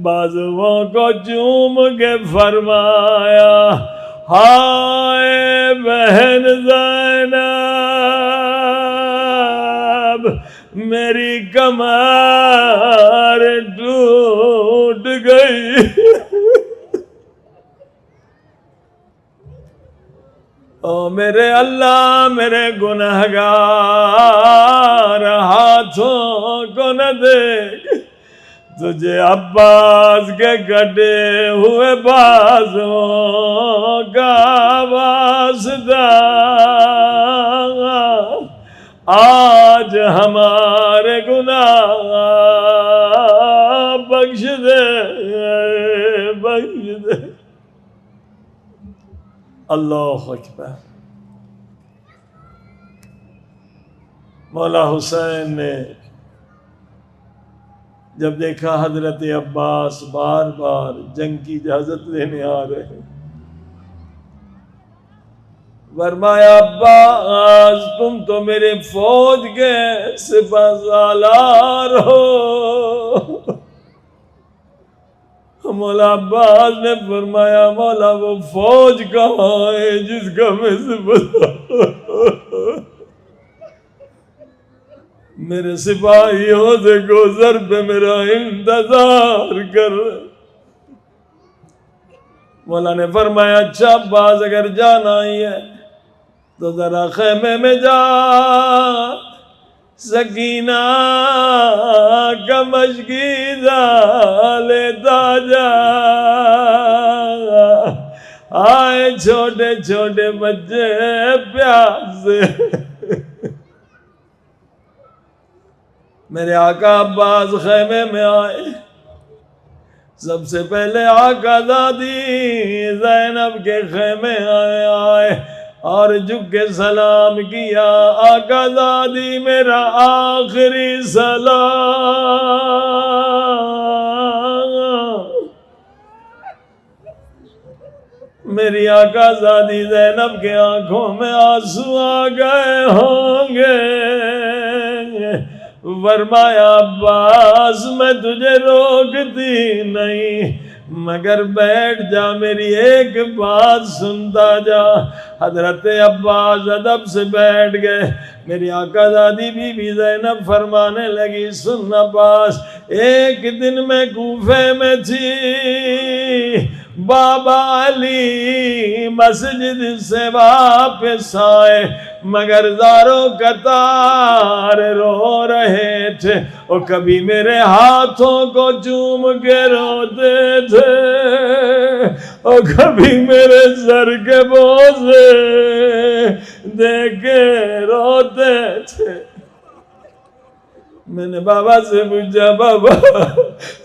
A: بازوؤں کو چوم کے فرمایا ہائے بہن زینب میری کمر ٹوٹ گئی. او میرے اللہ میرے گنہگار ہاتھوں کو نہ دیکھ، تجھے عباس کے کٹے ہوئے بازوں کا واسطہ آج ہمارے گناہ بخش دے بخش دے. اللہ اکبر. مولا حسین نے جب دیکھا حضرت عباس بار بار جنگ کی اجازت لینے آ رہے ہیں، فرمایا عباس تم تو میرے فوج کے سپہ سالار ہو. مولا عباس نے فرمایا مولا وہ فوج کہاں ہے جس کا میں سپہ میرے سپاہیوں سے گزر پہ میرا انتظار کر. مولا نے فرمایا اچھا عباس اگر جانا ہی ہے تو ذرا خیمے میں جا، سکینہ کا مشکیزہ لیتا جا. آئے چھوٹے چھوٹے بچے پیاس سے. میرے آقا عباس خیمے میں آئے، سب سے پہلے آقا زادی زینب کے خیمے آئے اور جھک کے سلام کیا. آقا زادی میرا آخری سلام. میری آقا زادی زینب کے آنکھوں میں آنسو آ گئے ہوں گے. فرمایا عباس میں تجھے روکتی نہیں، مگر بیٹھ جا میری ایک بات سنتا جا. حضرت عباس ادب سے بیٹھ گئے. میری آقا زادی بی بی زینب فرمانے لگی سن عباس، ایک دن میں کوفے میں تھی، بابا علی مسجد سے واپس آئے مگر زاروں قطار رو رہے تھے، اور کبھی میرے ہاتھوں کو چوم کے روتے تھے اور کبھی میرے سر کے بوسے دے کے روتے تھے. میں نے بابا سے پوچھا بابا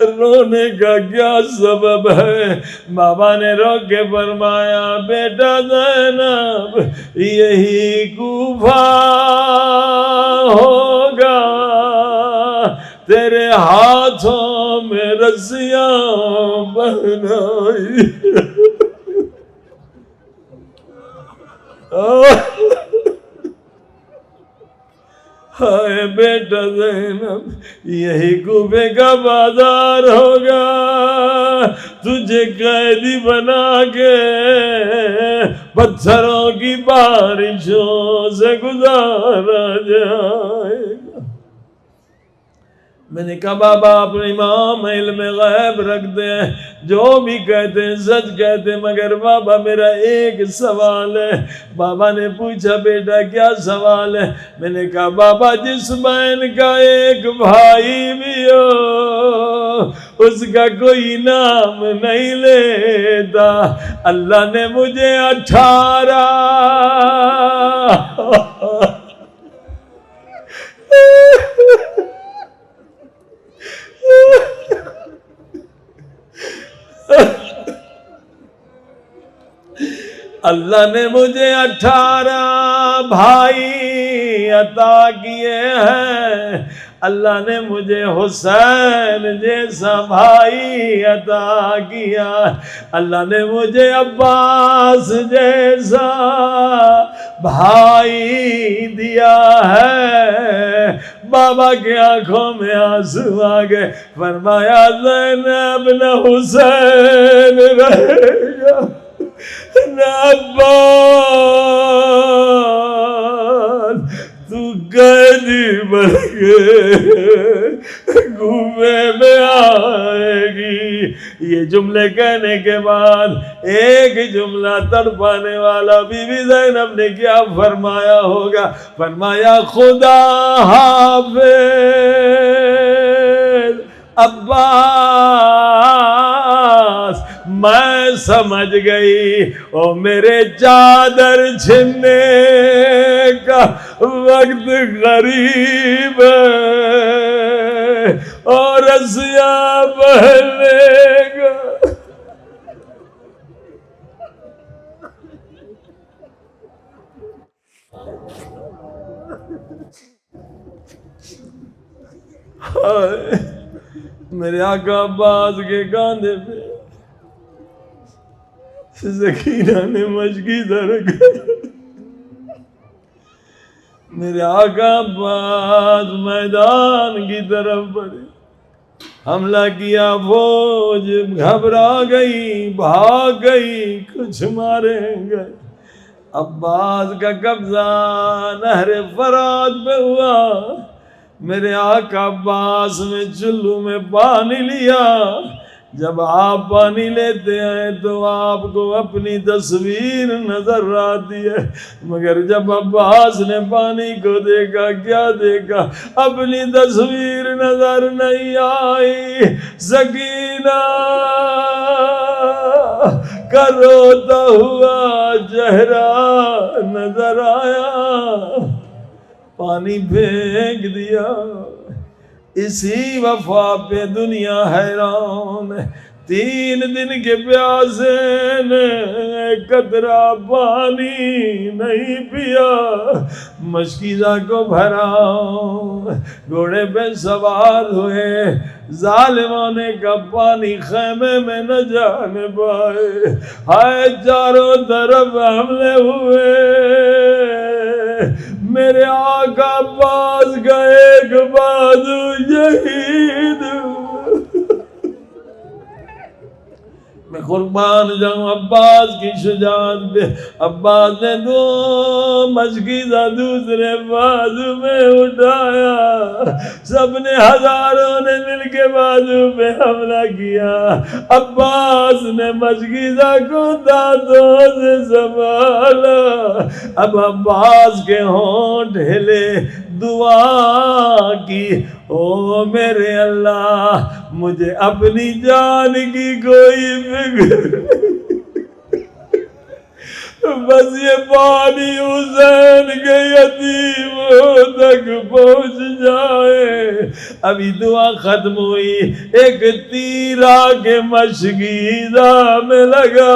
A: رونے کا کیا سبب ہے؟ بابا نے رو کے فرمایا بیٹا زینب یہی کوفہ ہوگا، تیرے ہاتھوں میں رسیاں بنائی. ہائے بیٹا زینب یہی کوفے کا بازار ہوگا، تجھے قیدی بنا کے پتھروں کی بارشوں سے گزارا جائے گا. میں نے کہا بابا آپ امام علم غیب رکھتے ہیں، جو بھی کہتے ہیں سچ کہتے ہیں، مگر بابا میرا ایک سوال ہے. بابا نے پوچھا بیٹا کیا سوال ہے؟ میں نے کہا بابا جس بہن کا ایک بھائی بھی ہو اس کا کوئی نام نہیں لیتا. اللہ نے مجھے 18 اللہ نے مجھے 18 بھائی عطا کیے ہیں. اللہ نے مجھے حسین جیسا بھائی عطا کیا. اللہ نے مجھے عباس جیسا بھائی دیا ہے. بابا کی آنکھوں میں آنسو آ گئے. فرمایا زینب نہ حسین رہے گا نہ عباس، تو قیدی بن کے گھومے میں آئے گی. یہ جملے کہنے کے بعد ایک جملہ تڑپانے والا بی بی زینب نے کیا فرمایا ہوگا؟ فرمایا خدا حافظ عباس، میں سمجھ گئی او میرے چادر چھننے کا وقت قریب ہے اور رسیاں بہلے گا. میرے آقا عباس کے کاندھے پہ سکینہ نے مشکیزہ رکھا. میرے آقا عباس میدان کی طرف بڑھے، حملہ کیا، فوج گھبرا گئی، بھاگ گئی، کچھ مارے گئے. عباس کا قبضہ نہر فرات پہ ہوا. میرے آقا عباس نے چلو میں پانی لیا. جب آپ پانی لیتے ہیں تو آپ کو اپنی تصویر نظر آتی ہے، مگر جب عباس نے پانی کو دیکھا، کیا دیکھا؟ اپنی تصویر نظر نہیں آئی، سکینہ کا روتا ہوا چہرہ نظر آیا. پانی پھینک دیا. اسی وفا پہ دنیا حیران ہے. 3 دن کے پیاسے نے قطرہ پانی نہیں پیا. مشکیزہ کو بھرا، گھوڑے پہ سوار ہوئے، ظالموں نے کا پانی خیمے میں نہ جانے پائے. ہائے چاروں طرف حملے ہوئے. میرے آقا عباس کا ایک بازو شہید. میں قربان جاؤں عباس کی شجاعت پہ. عباس نے 2 مشکیزہ دوسرے بازو میں اٹھایا. سب نے، ہزاروں نے مل کے بازو پہ حملہ کیا. عباس نے مشکیزہ کو دانتوں سے سنبھالا. اب عباس کے ہونٹ ہلے، دعا کی، او میرے اللہ مجھے اپنی جان کی کوئی فکر، بس یہ پانی حسین کے یتیموں تک پہنچ جائے. ابھی دعا ختم ہوئی، ایک تیر آ کے مشکیزہ میں لگا.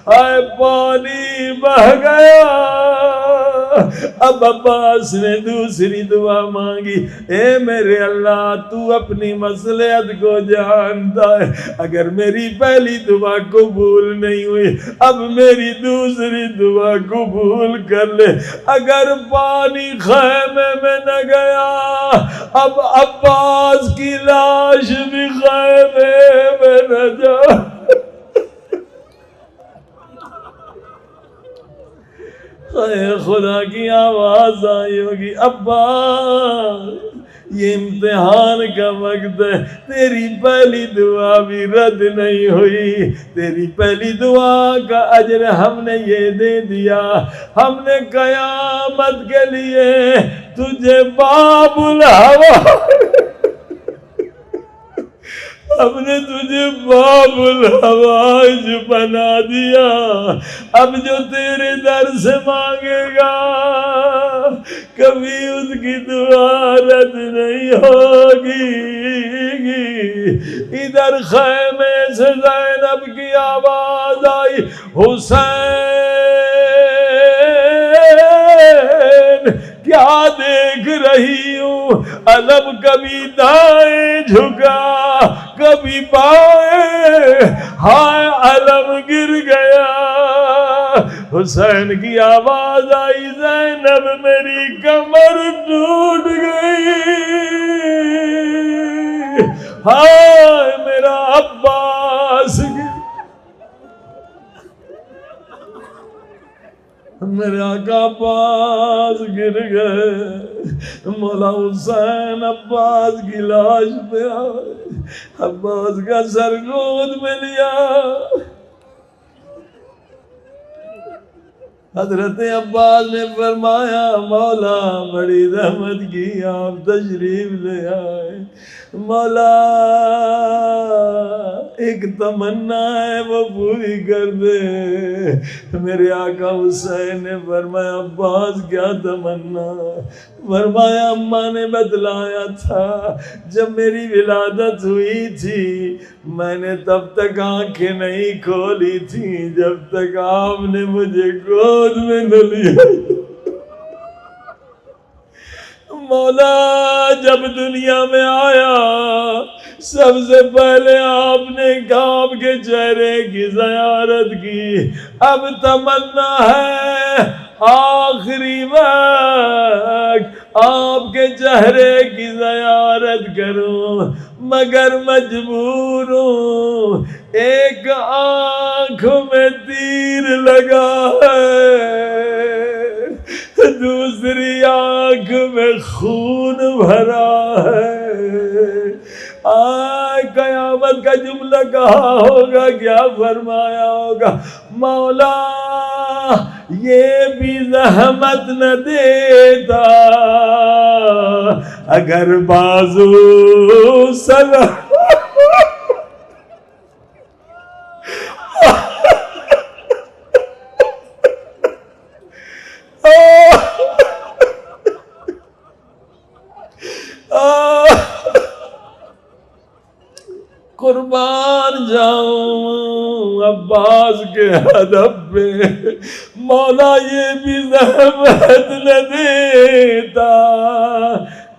A: ہائے پانی بہہ گیا. اب عباس نے دوسری دعا مانگی، اے میرے اللہ تو اپنی مصلحت کو جانتا ہے. اگر میری پہلی دعا قبول نہیں ہوئی، اب میری دوسری دعا قبول کر لے. اگر پانی خیمے میں نہ گیا، اب عباس کی لاش بھی خیمے میں نہ جا. خدا کی آواز آئی ہوگی، عباس یہ امتحان کا وقت ہے. تیری پہلی دعا بھی رد نہیں ہوئی. تیری پہلی دعا کا اجر ہم نے یہ دے دیا. ہم نے قیامت کے لیے تجھے باب الہوا، ہم نے تجھے باب الحوائج بنا دیا. اب جو تیرے در سے مانگے گا کبھی اس کی دعا رد نہیں ہوگی. ادھر خیمے سے زینب کی آواز آئی، حسین کیا دیکھ رہی ہوں؟ علم کبھی دائیں جھکا کبھی بائیں، ہائے علم گر گیا. حسین کی آواز آئی، زینب میری کمر ٹوٹ گئی. ہائے میرا عباس، میرے آقا عباس گر گئے، مولا حسین عباس کی لاش پہ آئے، عباس کا سر گود میں لیا، حضرت عباس نے فرمایا مولا بڑی رحمت کی آپ تشریف لے آئے، مولا ایک تمنا ہے وہ پوری کر دے۔ میرے آقا حسین نے فرمایا عباس کیا تمنا؟ فرمایا اماں نے بتلایا تھا جب میری ولادت ہوئی تھی میں نے تب تک آنکھیں نہیں کھولی تھی جب تک آپ نے مجھے گود میں نہ لیا۔ مولا جب دنیا میں آیا سب سے پہلے آپ نے آپ کے چہرے کی زیارت کی، اب تمنا ہے آخری وقت آپ کے چہرے کی زیارت کروں، مگر مجبور ہوں، ایک آنکھ میں تیر لگا ہے، دوسری آنکھ میں خون بھرا ہے۔ قیامت کا جملہ کہا ہوگا، کیا فرمایا ہوگا؟ مولا یہ بھی زحمت نہ دیتا اگر بازو سلام قربان جاؤں عباس کے ادب پہ، مولا یہ بھی زحمت نہ دیتا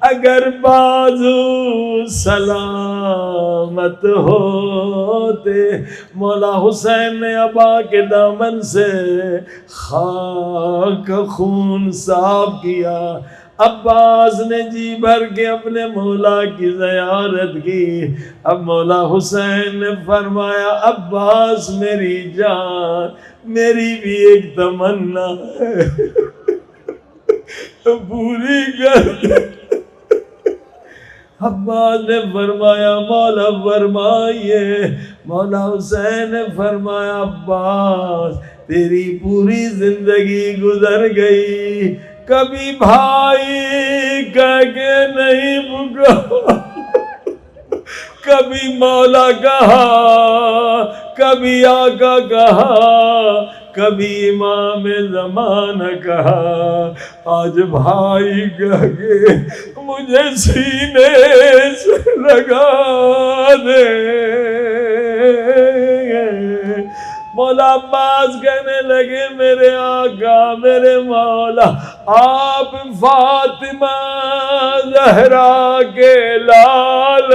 A: اگر بازو سلامت ہوتے۔ مولا حسین نے ابا کے دامن سے خاک خون صاف کیا، عباس نے جی بھر کے اپنے مولا کی زیارت کی۔ اب مولا حسین نے فرمایا عباس میری جان میری بھی ایک تمنا ہے پوری کر دے۔ عباس نے فرمایا مولا فرمائیے۔ مولا حسین نے فرمایا عباس تیری پوری زندگی گزر گئی، کبھی بھائی کہہ کے نہیں پکارا، کبھی مولا کہا، کبھی آقا کہا، کبھی امام زمانہ کہا، آج بھائی کہہ کے مجھے سینے سے لگا دے۔ مولا عباس کہنے لگے میرے آقا میرے مولا آپ فاطمہ زہرا کے لال،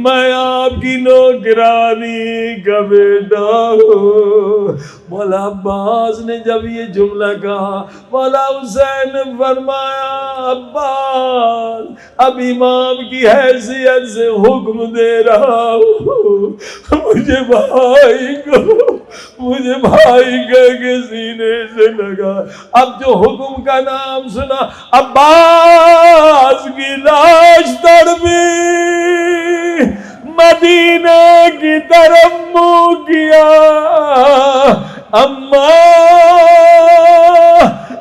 A: میں آپ کی نوکرانی کا بیٹا ہوں۔ مولا عباس نے جب یہ جملہ کہا مولا حسین نے فرمایا عباس اب امام کی حیثیت سے حکم دے رہا ہوں، مجھے بھائی کہہ کے سینے سے لگا۔ اب جو حکم کا نام سنا عباس کی لاش تڑپی، مدینے کی طرف منہ کیا،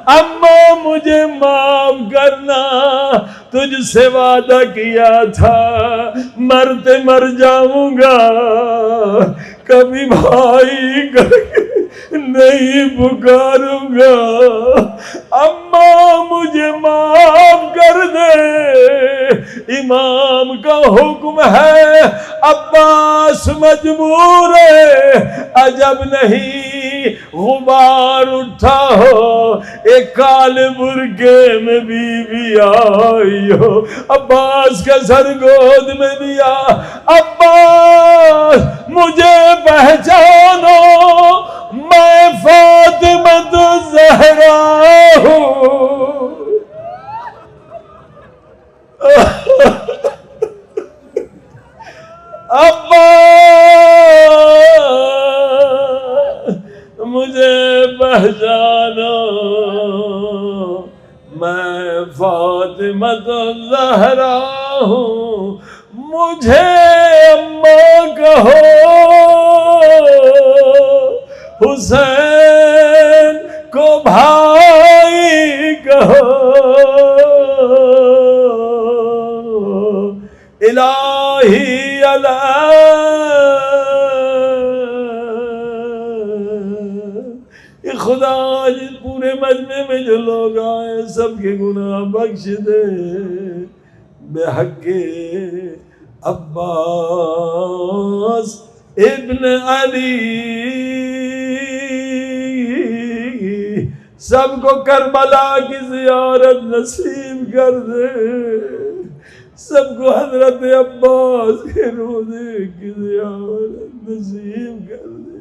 A: اماں مجھے معاف کرنا، تجھ سے وعدہ کیا تھا مرتے مر جاؤں گا، کبھی بھائی کر کے نہیں پکاروں گا، اماں مجھے معاف کر دے، امام کا حکم ہے، عباس مجبور ہے، عجب نہیں غبار اٹھا ہو ایک کالے برقعے میں بی آئی ہو، عباس کا سر گود میں دیا، عباس مجھے پہچانو میں فاطمہ زہرا ہوں۔ عباس مجھے جانو میں فاطمۃ الزہرا ہوں، مجھے اماں کہو، حسین کو بھائی کہو، الہی خدا جس پورے مجمع میں جو لوگ آئے سب کے گناہ بخش دے بے حق عباس ابن علی، سب کو کربلا کی زیارت نصیب کر دے، سب کو حضرت عباس کے روضے کی زیارت نصیب کر دے۔